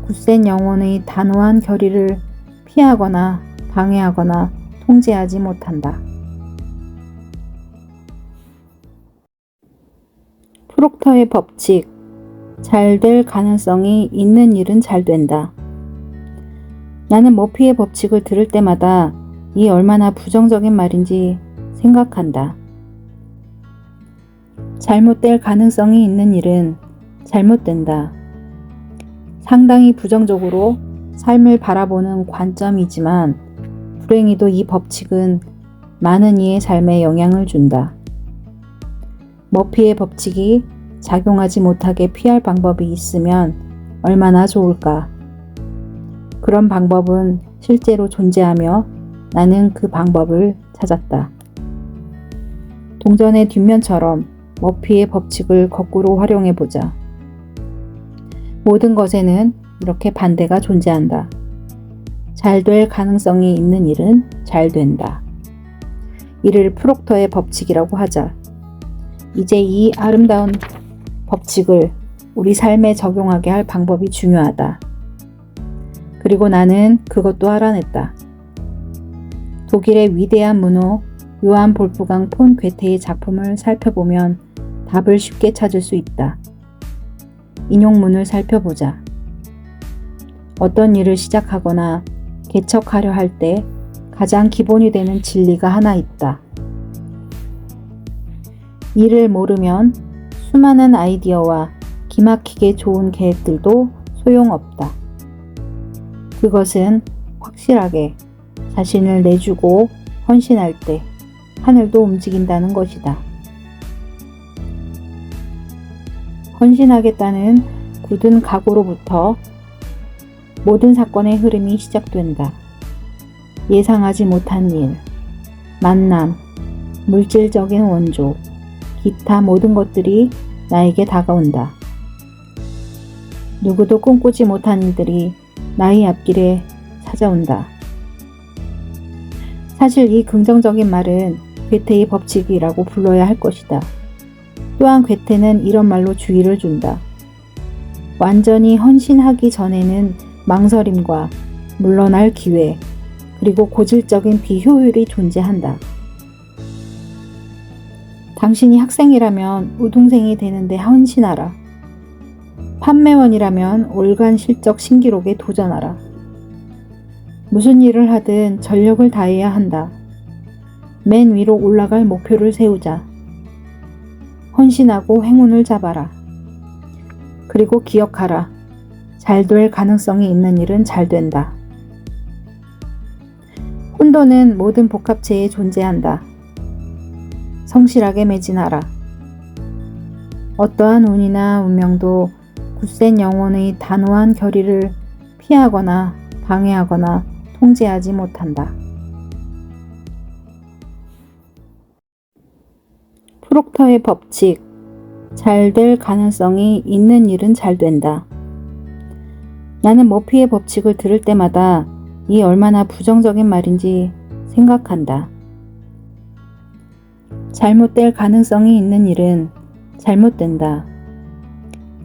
굳센 영혼의 단호한 결의를 피하거나 방해하거나 통제하지 못한다. 프록터의 법칙. 잘 될 가능성이 있는 일은 잘 된다. 나는 머피의 법칙을 들을 때마다 이 얼마나 부정적인 말인지 생각한다. 잘못될 가능성이 있는 일은 잘못된다. 상당히 부정적으로 삶을 바라보는 관점이지만 불행히도 이 법칙은 많은 이의 삶에 영향을 준다. 머피의 법칙이 작용하지 못하게 피할 방법이 있으면 얼마나 좋을까? 그런 방법은 실제로 존재하며 나는 그 방법을 찾았다. 동전의 뒷면처럼 머피의 법칙을 거꾸로 활용해보자. 모든 것에는 이렇게 반대가 존재한다. 잘 될 가능성이 있는 일은 잘 된다. 이를 프록터의 법칙이라고 하자. 이제 이 아름다운 법칙을 우리 삶에 적용하게 할 방법이 중요하다. 그리고 나는 그것도 알아냈다. 독일의 위대한 문호 요한 볼프강 폰 괴테의 작품을 살펴보면 답을 쉽게 찾을 수 있다. 인용문을 살펴보자. 어떤 일을 시작하거나 개척하려 할 때 가장 기본이 되는 진리가 하나 있다. 이를 모르면 수많은 아이디어와 기막히게 좋은 계획들도 소용없다. 그것은 확실하게 자신을 내주고 헌신할 때 하늘도 움직인다는 것이다. 헌신하겠다는 굳은 각오로부터 모든 사건의 흐름이 시작된다. 예상하지 못한 일, 만남, 물질적인 원조, 기타 모든 것들이 나에게 다가온다. 누구도 꿈꾸지 못한 일들이 나의 앞길에 찾아온다. 사실 이 긍정적인 말은 괴테의 법칙이라고 불러야 할 것이다. 또한 괴테는 이런 말로 주의를 준다. 완전히 헌신하기 전에는 망설임과 물러날 기회, 그리고 고질적인 비효율이 존재한다. 당신이 학생이라면 우등생이 되는데 헌신하라. 판매원이라면 올간 실적 신기록에 도전하라. 무슨 일을 하든 전력을 다해야 한다. 맨 위로 올라갈 목표를 세우자. 헌신하고 행운을 잡아라. 그리고 기억하라. 잘 될 가능성이 있는 일은 잘 된다. 혼돈은 모든 복합체에 존재한다. 성실하게 매진하라. 어떠한 운이나 운명도 굳센 영혼의 단호한 결의를 피하거나 방해하거나 통제하지 못한다. 프록터의 법칙. 잘 될 가능성이 있는 일은 잘 된다. 나는 머피의 법칙을 들을 때마다 이 얼마나 부정적인 말인지 생각한다. 잘못될 가능성이 있는 일은 잘못된다.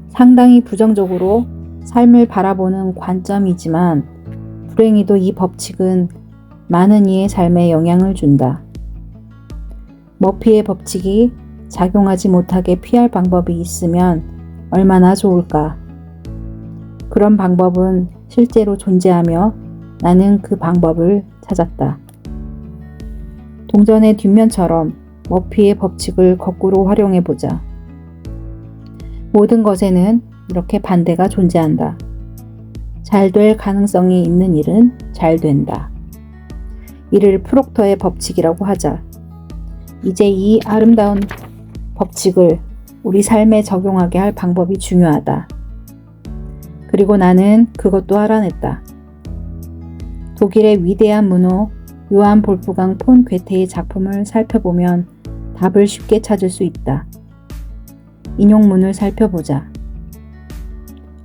상당히 부정적으로 삶을 바라보는 관점이지만 불행히도 이 법칙은 많은 이의 삶에 영향을 준다. 머피의 법칙이 작용하지 못하게 피할 방법이 있으면 얼마나 좋을까? 그런 방법은 실제로 존재하며 나는 그 방법을 찾았다. 동전의 뒷면처럼 머피의 법칙을 거꾸로 활용해보자. 모든 것에는 이렇게 반대가 존재한다. 잘 될 가능성이 있는 일은 잘 된다. 이를 프록터의 법칙이라고 하자. 이제 이 아름다운 법칙을 우리 삶에 적용하게 할 방법이 중요하다. 그리고 나는 그것도 알아냈다. 독일의 위대한 문호 요한 볼프강 폰 괴테의 작품을 살펴보면 답을 쉽게 찾을 수 있다. 인용문을 살펴보자.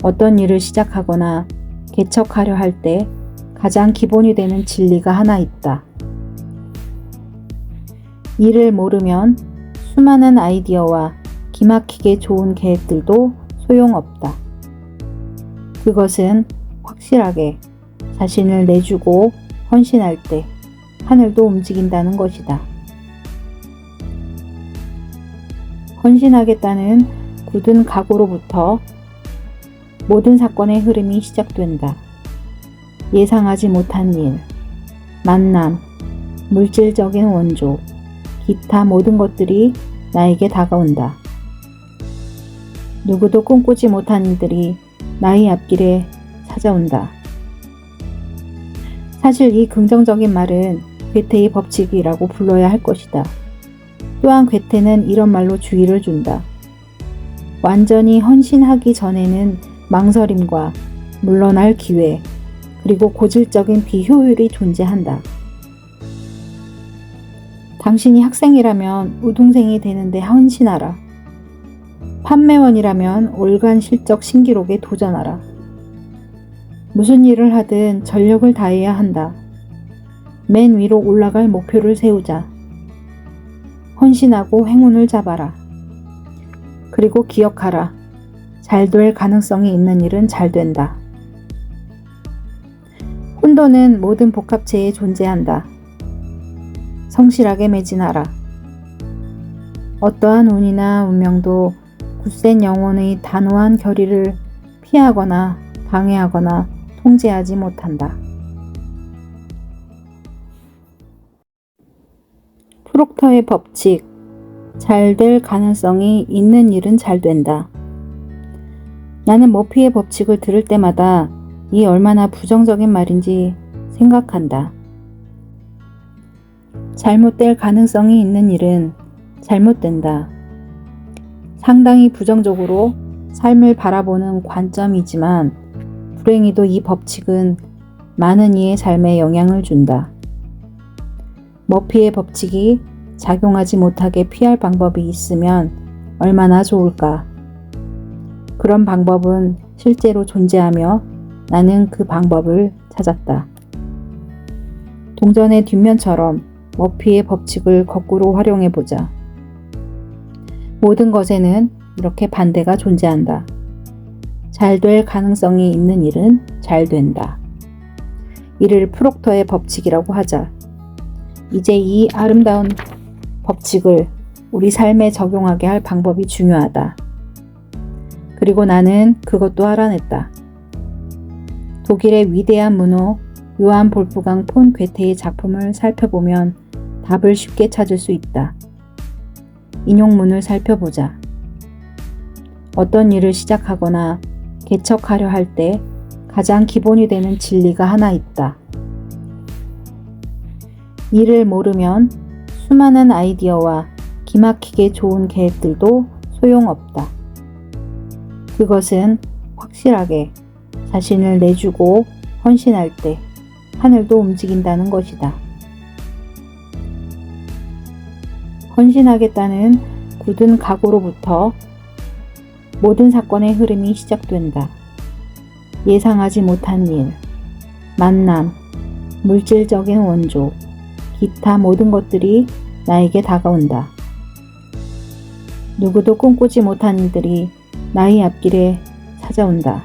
어떤 일을 시작하거나 개척하려 할 때 가장 기본이 되는 진리가 하나 있다. 이를 모르면 수많은 아이디어와 기막히게 좋은 계획들도 소용없다. 그것은 확실하게 자신을 내주고 헌신할 때 하늘도 움직인다는 것이다. 헌신하겠다는 굳은 각오로부터 모든 사건의 흐름이 시작된다. 예상하지 못한 일, 만남, 물질적인 원조, 기타 모든 것들이 나에게 다가온다. 누구도 꿈꾸지 못한 일들이 나의 앞길에 찾아온다. 사실 이 긍정적인 말은 괴테의 법칙이라고 불러야 할 것이다. 또한 괴테는 이런 말로 주의를 준다. 완전히 헌신하기 전에는 망설임과 물러날 기회, 그리고 고질적인 비효율이 존재한다. 당신이 학생이라면 우등생이 되는데 헌신하라. 판매원이라면 월간 실적 신기록에 도전하라. 무슨 일을 하든 전력을 다해야 한다. 맨 위로 올라갈 목표를 세우자. 헌신하고 행운을 잡아라. 그리고 기억하라. 잘 될 가능성이 있는 일은 잘 된다. 혼돈은 모든 복합체에 존재한다. 성실하게 매진하라. 어떠한 운이나 운명도 굳센 영혼의 단호한 결의를 피하거나 방해하거나 통제하지 못한다. 프록터의 법칙. 잘 될 가능성이 있는 일은 잘 된다. 나는 머피의 법칙을 들을 때마다 이 얼마나 부정적인 말인지 생각한다. 잘못될 가능성이 있는 일은 잘못된다. 상당히 부정적으로 삶을 바라보는 관점이지만 불행히도 이 법칙은 많은 이의 삶에 영향을 준다. 머피의 법칙이 작용하지 못하게 피할 방법이 있으면 얼마나 좋을까? 그런 방법은 실제로 존재하며 나는 그 방법을 찾았다. 동전의 뒷면처럼 머피의 법칙을 거꾸로 활용해보자. 모든 것에는 이렇게 반대가 존재한다. 잘 될 가능성이 있는 일은 잘 된다. 이를 프록터의 법칙이라고 하자. 이제 이 아름다운 법칙을 우리 삶에 적용하게 할 방법이 중요하다. 그리고 나는 그것도 알아냈다. 독일의 위대한 문호 요한 볼프강 폰 괴테의 작품을 살펴보면 답을 쉽게 찾을 수 있다. 인용문을 살펴보자. 어떤 일을 시작하거나 개척하려 할 때 가장 기본이 되는 진리가 하나 있다. 이를 모르면 수많은 아이디어와 기막히게 좋은 계획들도 소용없다. 그것은 확실하게 자신을 내주고 헌신할 때 하늘도 움직인다는 것이다. 헌신하겠다는 굳은 각오로부터 모든 사건의 흐름이 시작된다. 예상하지 못한 일, 만남, 물질적인 원조, 기타 모든 것들이 나에게 다가온다. 누구도 꿈꾸지 못한 일들이 나의 앞길에 찾아온다.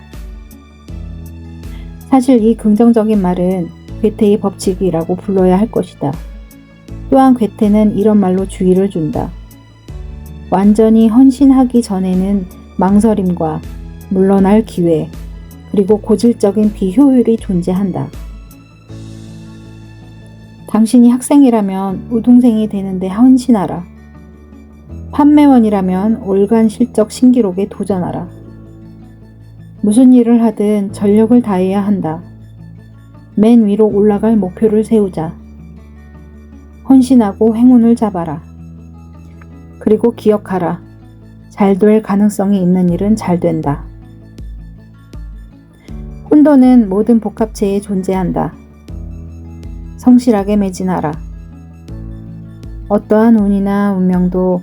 사실 이 긍정적인 말은 괴테의 법칙이라고 불러야 할 것이다. 또한 괴테는 이런 말로 주의를 준다. 완전히 헌신하기 전에는 망설임과 물러날 기회, 그리고 고질적인 비효율이 존재한다. 당신이 학생이라면 우등생이 되는데 헌신하라. 판매원이라면 월간 실적 신기록에 도전하라. 무슨 일을 하든 전력을 다해야 한다. 맨 위로 올라갈 목표를 세우자. 헌신하고 행운을 잡아라. 그리고 기억하라. 잘 될 가능성이 있는 일은 잘 된다. 혼돈은 모든 복합체에 존재한다. 성실하게 매진하라. 어떠한 운이나 운명도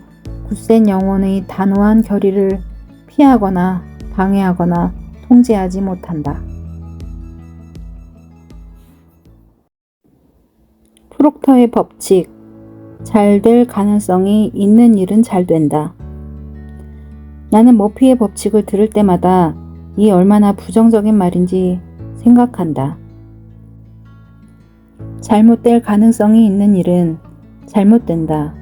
굳센 영혼의 단호한 결의를 피하거나 방해하거나 통제하지 못한다. 프록터의 법칙. 잘 될 가능성이 있는 일은 잘 된다. 나는 머피의 법칙을 들을 때마다 이 얼마나 부정적인 말인지 생각한다. 잘못될 가능성이 있는 일은 잘못된다.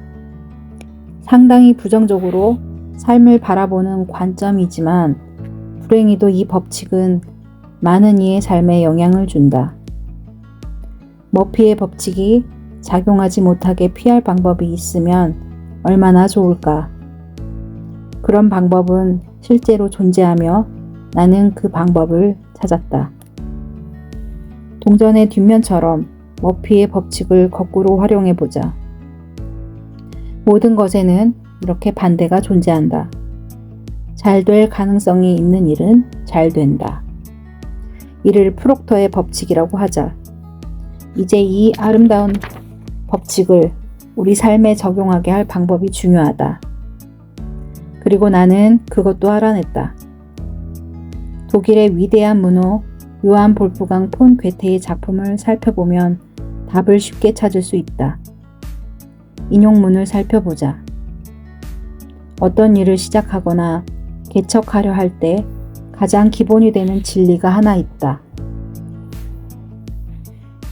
상당히 부정적으로 삶을 바라보는 관점이지만 불행히도 이 법칙은 많은 이의 삶에 영향을 준다. 머피의 법칙이 작용하지 못하게 피할 방법이 있으면 얼마나 좋을까? 그런 방법은 실제로 존재하며 나는 그 방법을 찾았다. 동전의 뒷면처럼 머피의 법칙을 거꾸로 활용해 보자. 모든 것에는 이렇게 반대가 존재한다. 잘 될 가능성이 있는 일은 잘 된다. 이를 프록터의 법칙이라고 하자. 이제 이 아름다운 법칙을 우리 삶에 적용하게 할 방법이 중요하다. 그리고 나는 그것도 알아냈다. 독일의 위대한 문호 요한 볼프강 폰 괴테의 작품을 살펴보면 답을 쉽게 찾을 수 있다. 인용문을 살펴보자. 어떤 일을 시작하거나 개척하려 할 때 가장 기본이 되는 진리가 하나 있다.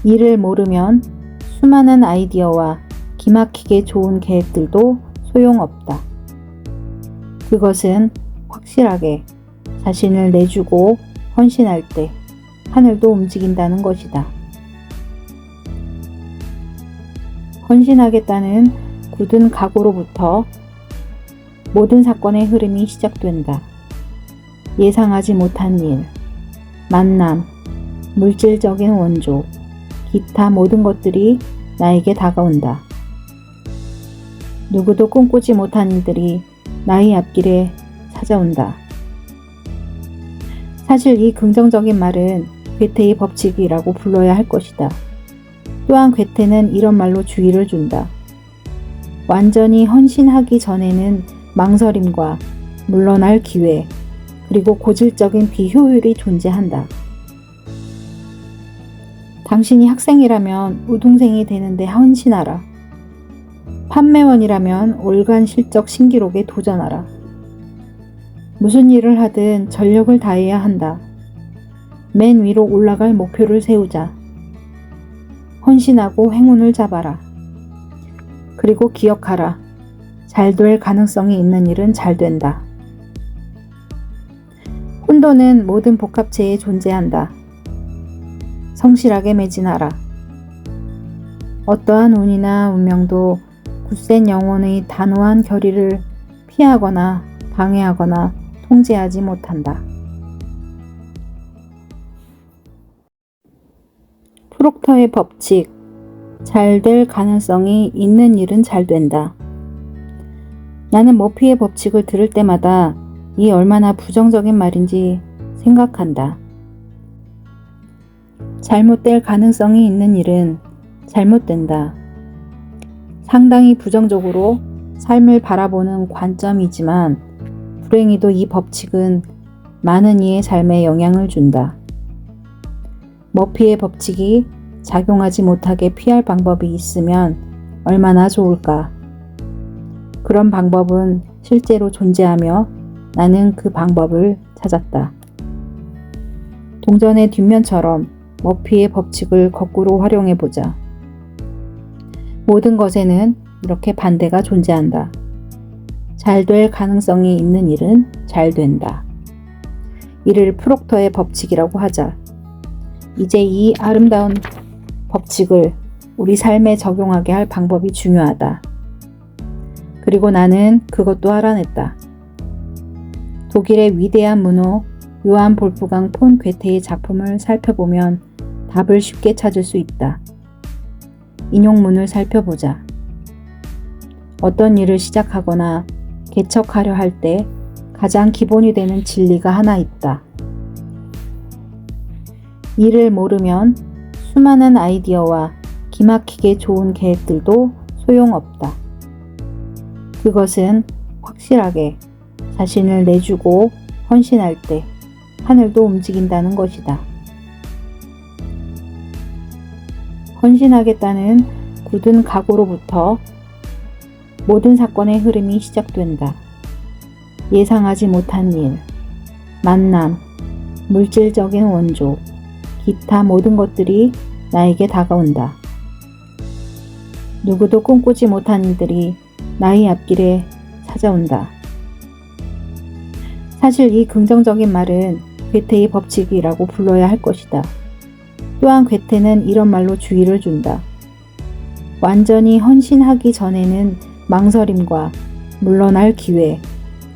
이를 모르면 수많은 아이디어와 기막히게 좋은 계획들도 소용없다. 그것은 확실하게 자신을 내주고 헌신할 때 하늘도 움직인다는 것이다. 헌신하겠다는 굳은 각오로부터 모든 사건의 흐름이 시작된다. 예상하지 못한 일, 만남, 물질적인 원조, 기타 모든 것들이 나에게 다가온다. 누구도 꿈꾸지 못한 일들이 나의 앞길에 찾아온다. 사실 이 긍정적인 말은 괴테의 법칙이라고 불러야 할 것이다. 또한 괴테는 이런 말로 주의를 준다. 완전히 헌신하기 전에는 망설임과 물러날 기회, 그리고 고질적인 비효율이 존재한다. 당신이 학생이라면 우등생이 되는데 헌신하라. 판매원이라면 올간 실적 신기록에 도전하라. 무슨 일을 하든 전력을 다해야 한다. 맨 위로 올라갈 목표를 세우자. 헌신하고 행운을 잡아라. 그리고 기억하라. 잘 될 가능성이 있는 일은 잘 된다. 혼돈은 모든 복합체에 존재한다. 성실하게 매진하라. 어떠한 운이나 운명도 굳센 영혼의 단호한 결의를 피하거나 방해하거나 통제하지 못한다. 프록터의 법칙. 잘 될 가능성이 있는 일은 잘 된다. 나는 머피의 법칙을 들을 때마다 이 얼마나 부정적인 말인지 생각한다. 잘못될 가능성이 있는 일은 잘못된다. 상당히 부정적으로 삶을 바라보는 관점이지만 불행히도 이 법칙은 많은 이의 삶에 영향을 준다. 머피의 법칙이 작용하지 못하게 피할 방법이 있으면 얼마나 좋을까? 그런 방법은 실제로 존재하며 나는 그 방법을 찾았다. 동전의 뒷면처럼 머피의 법칙을 거꾸로 활용해 보자. 모든 것에는 이렇게 반대가 존재한다. 잘 될 가능성이 있는 일은 잘 된다. 이를 프록터의 법칙이라고 하자. 이제 이 아름다운 법칙을 우리 삶에 적용하게 할 방법이 중요하다. 그리고 나는 그것도 알아냈다. 독일의 위대한 문호 요한 볼프강 폰 괴테의 작품을 살펴보면 답을 쉽게 찾을 수 있다. 인용문을 살펴보자. 어떤 일을 시작하거나 개척하려 할 때 가장 기본이 되는 진리가 하나 있다. 이를 모르면 수많은 아이디어와 기막히게 좋은 계획들도 소용없다. 그것은 확실하게 자신을 내주고 헌신할 때 하늘도 움직인다는 것이다. 헌신하겠다는 굳은 각오로부터 모든 사건의 흐름이 시작된다. 예상하지 못한 일, 만남, 물질적인 원조, 기타 모든 것들이 나에게 다가온다. 누구도 꿈꾸지 못한 일들이 나의 앞길에 찾아온다. 사실 이 긍정적인 말은 괴테의 법칙이라고 불러야 할 것이다. 또한 괴테는 이런 말로 주의를 준다. 완전히 헌신하기 전에는 망설임과 물러날 기회,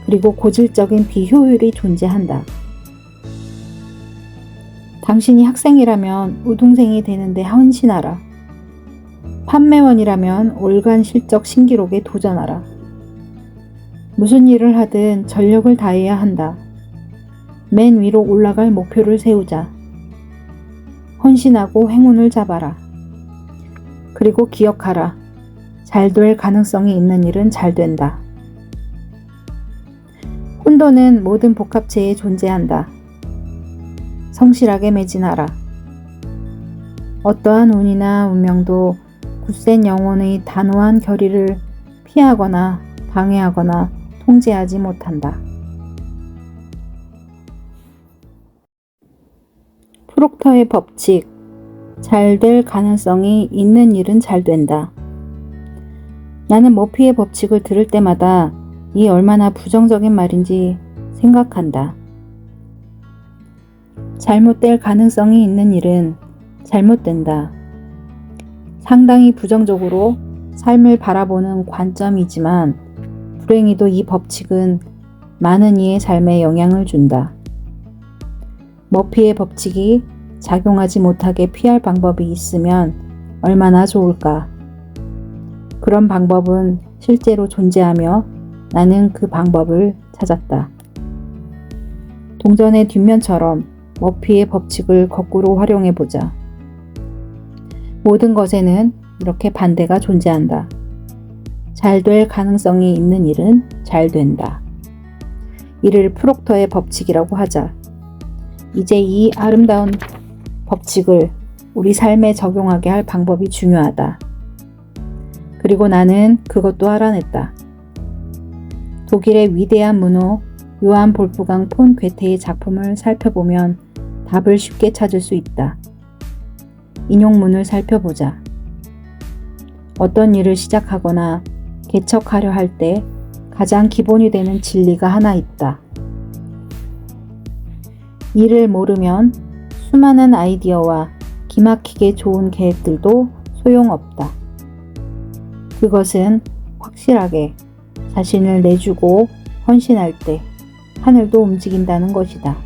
그리고 고질적인 비효율이 존재한다. 당신이 학생이라면 우등생이 되는데 헌신하라. 판매원이라면 월간 실적 신기록에 도전하라. 무슨 일을 하든 전력을 다해야 한다. 맨 위로 올라갈 목표를 세우자. 헌신하고 행운을 잡아라. 그리고 기억하라. 잘 될 가능성이 있는 일은 잘 된다. 혼돈은 모든 복합체에 존재한다. 성실하게 매진하라. 어떠한 운이나 운명도 굳센 영혼의 단호한 결의를 피하거나 방해하거나 통제하지 못한다. 프록터의 법칙. 잘 될 가능성이 있는 일은 잘 된다. 나는 머피의 법칙을 들을 때마다 이 얼마나 부정적인 말인지 생각한다. 잘못될 가능성이 있는 일은 잘못된다. 상당히 부정적으로 삶을 바라보는 관점이지만 불행히도 이 법칙은 많은 이의 삶에 영향을 준다. 머피의 법칙이 작용하지 못하게 피할 방법이 있으면 얼마나 좋을까? 그런 방법은 실제로 존재하며 나는 그 방법을 찾았다. 동전의 뒷면처럼 머피의 법칙을 거꾸로 활용해보자. 모든 것에는 이렇게 반대가 존재한다. 잘 될 가능성이 있는 일은 잘 된다. 이를 프록터의 법칙이라고 하자. 이제 이 아름다운 법칙을 우리 삶에 적용하게 할 방법이 중요하다. 그리고 나는 그것도 알아냈다. 독일의 위대한 문호 요한 볼프강 폰 괴테의 작품을 살펴보면 답을 쉽게 찾을 수 있다. 인용문을 살펴보자. 어떤 일을 시작하거나 개척하려 할 때 가장 기본이 되는 진리가 하나 있다. 이를 모르면 수많은 아이디어와 기막히게 좋은 계획들도 소용없다. 그것은 확실하게 자신을 내주고 헌신할 때 하늘도 움직인다는 것이다.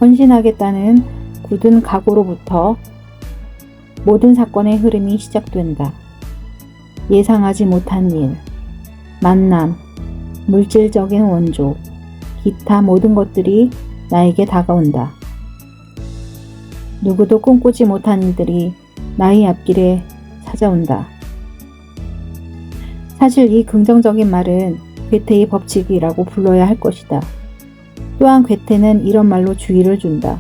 헌신하겠다는 굳은 각오로부터 모든 사건의 흐름이 시작된다. 예상하지 못한 일, 만남, 물질적인 원조, 기타 모든 것들이 나에게 다가온다. 누구도 꿈꾸지 못한 일들이 나의 앞길에 찾아온다. 사실 이 긍정적인 말은 괴테의 법칙이라고 불러야 할 것이다. 또한 괴테는 이런 말로 주의를 준다.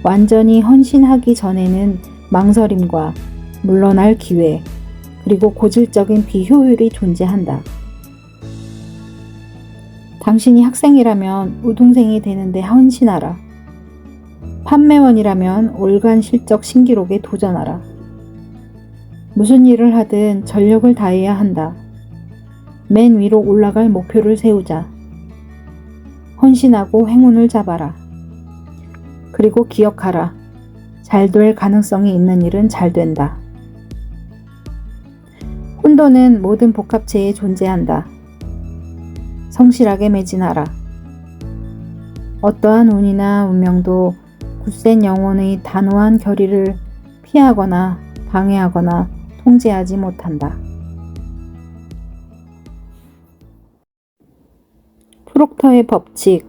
완전히 헌신하기 전에는 망설임과 물러날 기회, 그리고 고질적인 비효율이 존재한다. 당신이 학생이라면 우등생이 되는데 헌신하라. 판매원이라면 월간 실적 신기록에 도전하라. 무슨 일을 하든 전력을 다해야 한다. 맨 위로 올라갈 목표를 세우자. 헌신하고 행운을 잡아라. 그리고 기억하라. 잘 될 가능성이 있는 일은 잘 된다. 혼돈은 모든 복합체에 존재한다. 성실하게 매진하라. 어떠한 운이나 운명도 굳센 영혼의 단호한 결의를 피하거나 방해하거나 통제하지 못한다. 프록터의 법칙.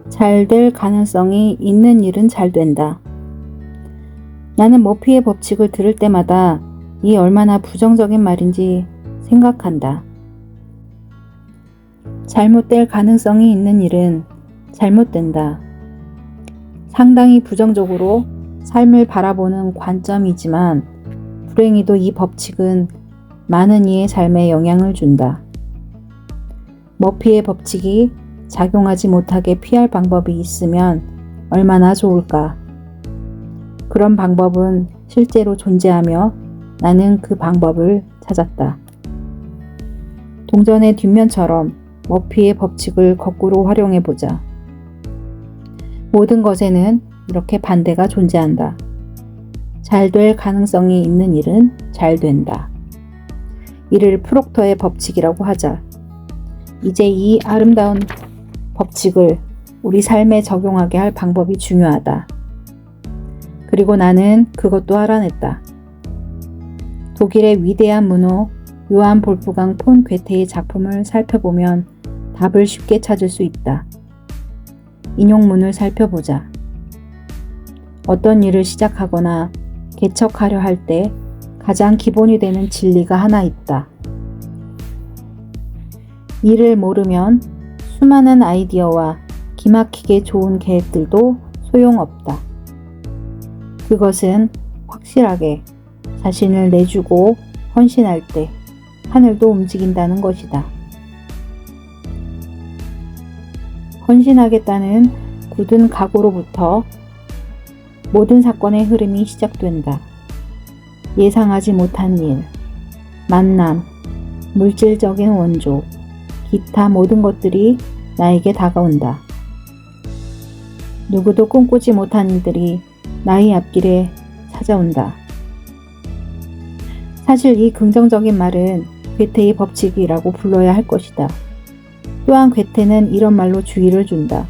잘 될 가능성이 있는 일은 잘 된다. 나는 머피의 법칙을 들을 때마다 이 얼마나 부정적인 말인지 생각한다. 잘못될 가능성이 있는 일은 잘못된다. 상당히 부정적으로 삶을 바라보는 관점이지만 불행히도 이 법칙은 많은 이의 삶에 영향을 준다. 머피의 법칙이 작용하지 못하게 피할 방법이 있으면 얼마나 좋을까? 그런 방법은 실제로 존재하며 나는 그 방법을 찾았다. 동전의 뒷면처럼 머피의 법칙을 거꾸로 활용해 보자. 모든 것에는 이렇게 반대가 존재한다. 잘 될 가능성이 있는 일은 잘 된다. 이를 프록터의 법칙이라고 하자. 이제 이 아름다운 법칙을 우리 삶에 적용하게 할 방법이 중요하다. 그리고 나는 그것도 알아냈다. 독일의 위대한 문호 요한 볼프강 폰 괴테의 작품을 살펴보면 답을 쉽게 찾을 수 있다. 인용문을 살펴보자. 어떤 일을 시작하거나 개척하려 할 때 가장 기본이 되는 진리가 하나 있다. 이를 모르면 수많은 아이디어와 기막히게 좋은 계획들도 소용없다. 그것은 확실하게 자신을 내주고 헌신할 때 하늘도 움직인다는 것이다. 헌신하겠다는 굳은 각오로부터 모든 사건의 흐름이 시작된다. 예상하지 못한 일, 만남, 물질적인 원조, 기타 모든 것들이 나에게 다가온다. 누구도 꿈꾸지 못한 일들이 나의 앞길에 찾아온다. 사실 이 긍정적인 말은 괴테의 법칙이라고 불러야 할 것이다. 또한 괴테는 이런 말로 주의를 준다.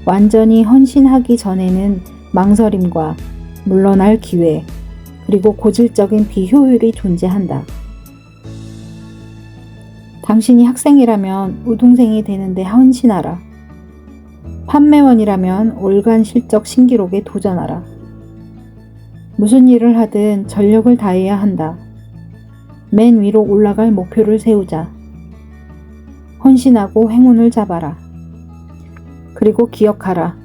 완전히 헌신하기 전에는 망설임과 물러날 기회, 그리고 고질적인 비효율이 존재한다. 당신이 학생이라면 우등생이 되는데 헌신하라. 판매원이라면 올간 실적 신기록에 도전하라. 무슨 일을 하든 전력을 다해야 한다. 맨 위로 올라갈 목표를 세우자. 헌신하고 행운을 잡아라. 그리고 기억하라.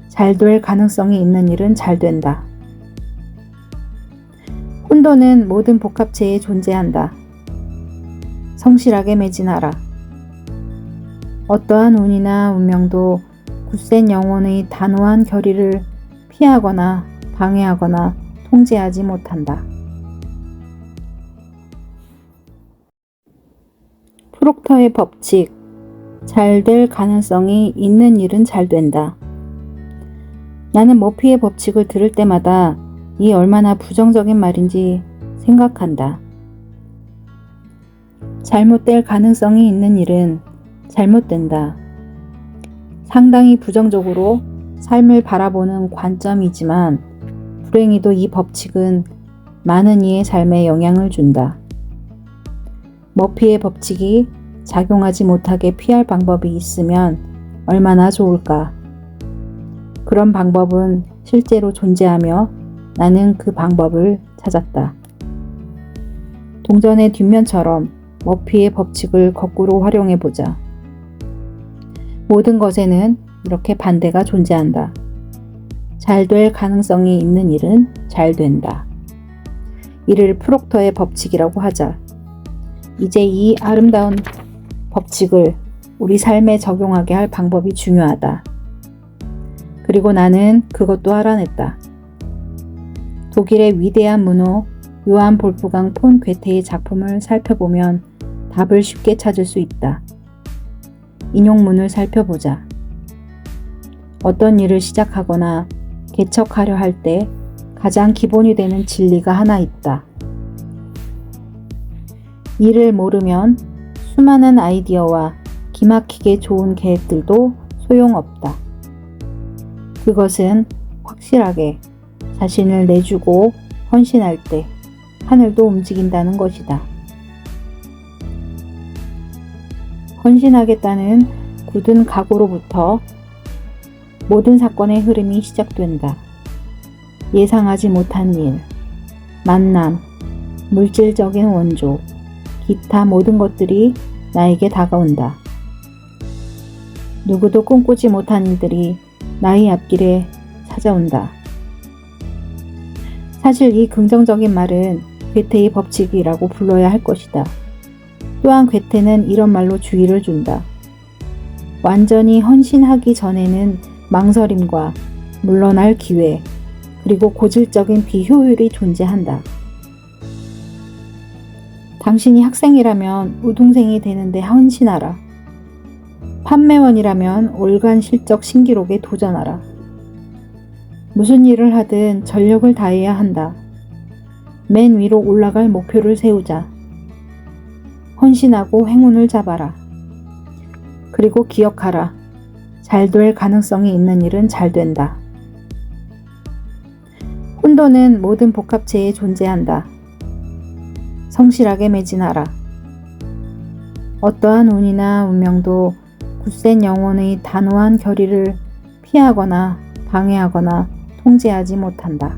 잘 될 가능성이 있는 일은 잘 된다. 혼돈은 모든 복합체에 존재한다. 성실하게 매진하라. 어떠한 운이나 운명도 굳센 영혼의 단호한 결의를 피하거나 방해하거나 통제하지 못한다. 프록터의 법칙. 잘 될 가능성이 있는 일은 잘 된다. 나는 머피의 법칙을 들을 때마다 이 얼마나 부정적인 말인지 생각한다. 잘못될 가능성이 있는 일은 잘못된다. 상당히 부정적으로 삶을 바라보는 관점이지만 불행히도 이 법칙은 많은 이의 삶에 영향을 준다. 머피의 법칙이 작용하지 못하게 피할 방법이 있으면 얼마나 좋을까? 그런 방법은 실제로 존재하며 나는 그 방법을 찾았다. 동전의 뒷면처럼 머피의 법칙을 거꾸로 활용해 보자. 모든 것에는 이렇게 반대가 존재한다. 잘 될 가능성이 있는 일은 잘 된다. 이를 프록터의 법칙이라고 하자. 이제 이 아름다운 법칙을 우리 삶에 적용하게 할 방법이 중요하다. 그리고 나는 그것도 알아냈다. 독일의 위대한 문호 요한 볼프강 폰 괴테의 작품을 살펴보면 답을 쉽게 찾을 수 있다. 인용문을 살펴보자. 어떤 일을 시작하거나 개척하려 할 때 가장 기본이 되는 진리가 하나 있다. 이를 모르면 수많은 아이디어와 기막히게 좋은 계획들도 소용없다. 그것은 확실하게 자신을 내주고 헌신할 때 하늘도 움직인다는 것이다. 헌신하겠다는 굳은 각오로부터 모든 사건의 흐름이 시작된다. 예상하지 못한 일, 만남, 물질적인 원조, 기타 모든 것들이 나에게 다가온다. 누구도 꿈꾸지 못한 일들이 나의 앞길에 찾아온다. 사실 이 긍정적인 말은 괴테의 법칙이라고 불러야 할 것이다. 또한 괴테는 이런 말로 주의를 준다. 완전히 헌신하기 전에는 망설임과 물러날 기회, 그리고 고질적인 비효율이 존재한다. 당신이 학생이라면 우등생이 되는데 헌신하라. 판매원이라면 월간 실적 신기록에 도전하라. 무슨 일을 하든 전력을 다해야 한다. 맨 위로 올라갈 목표를 세우자. 헌신하고 행운을 잡아라. 그리고 기억하라. 잘 될 가능성이 있는 일은 잘 된다. 혼돈은 모든 복합체에 존재한다. 성실하게 매진하라. 어떠한 운이나 운명도 굳센 영혼의 단호한 결의를 피하거나 방해하거나 통제하지 못한다.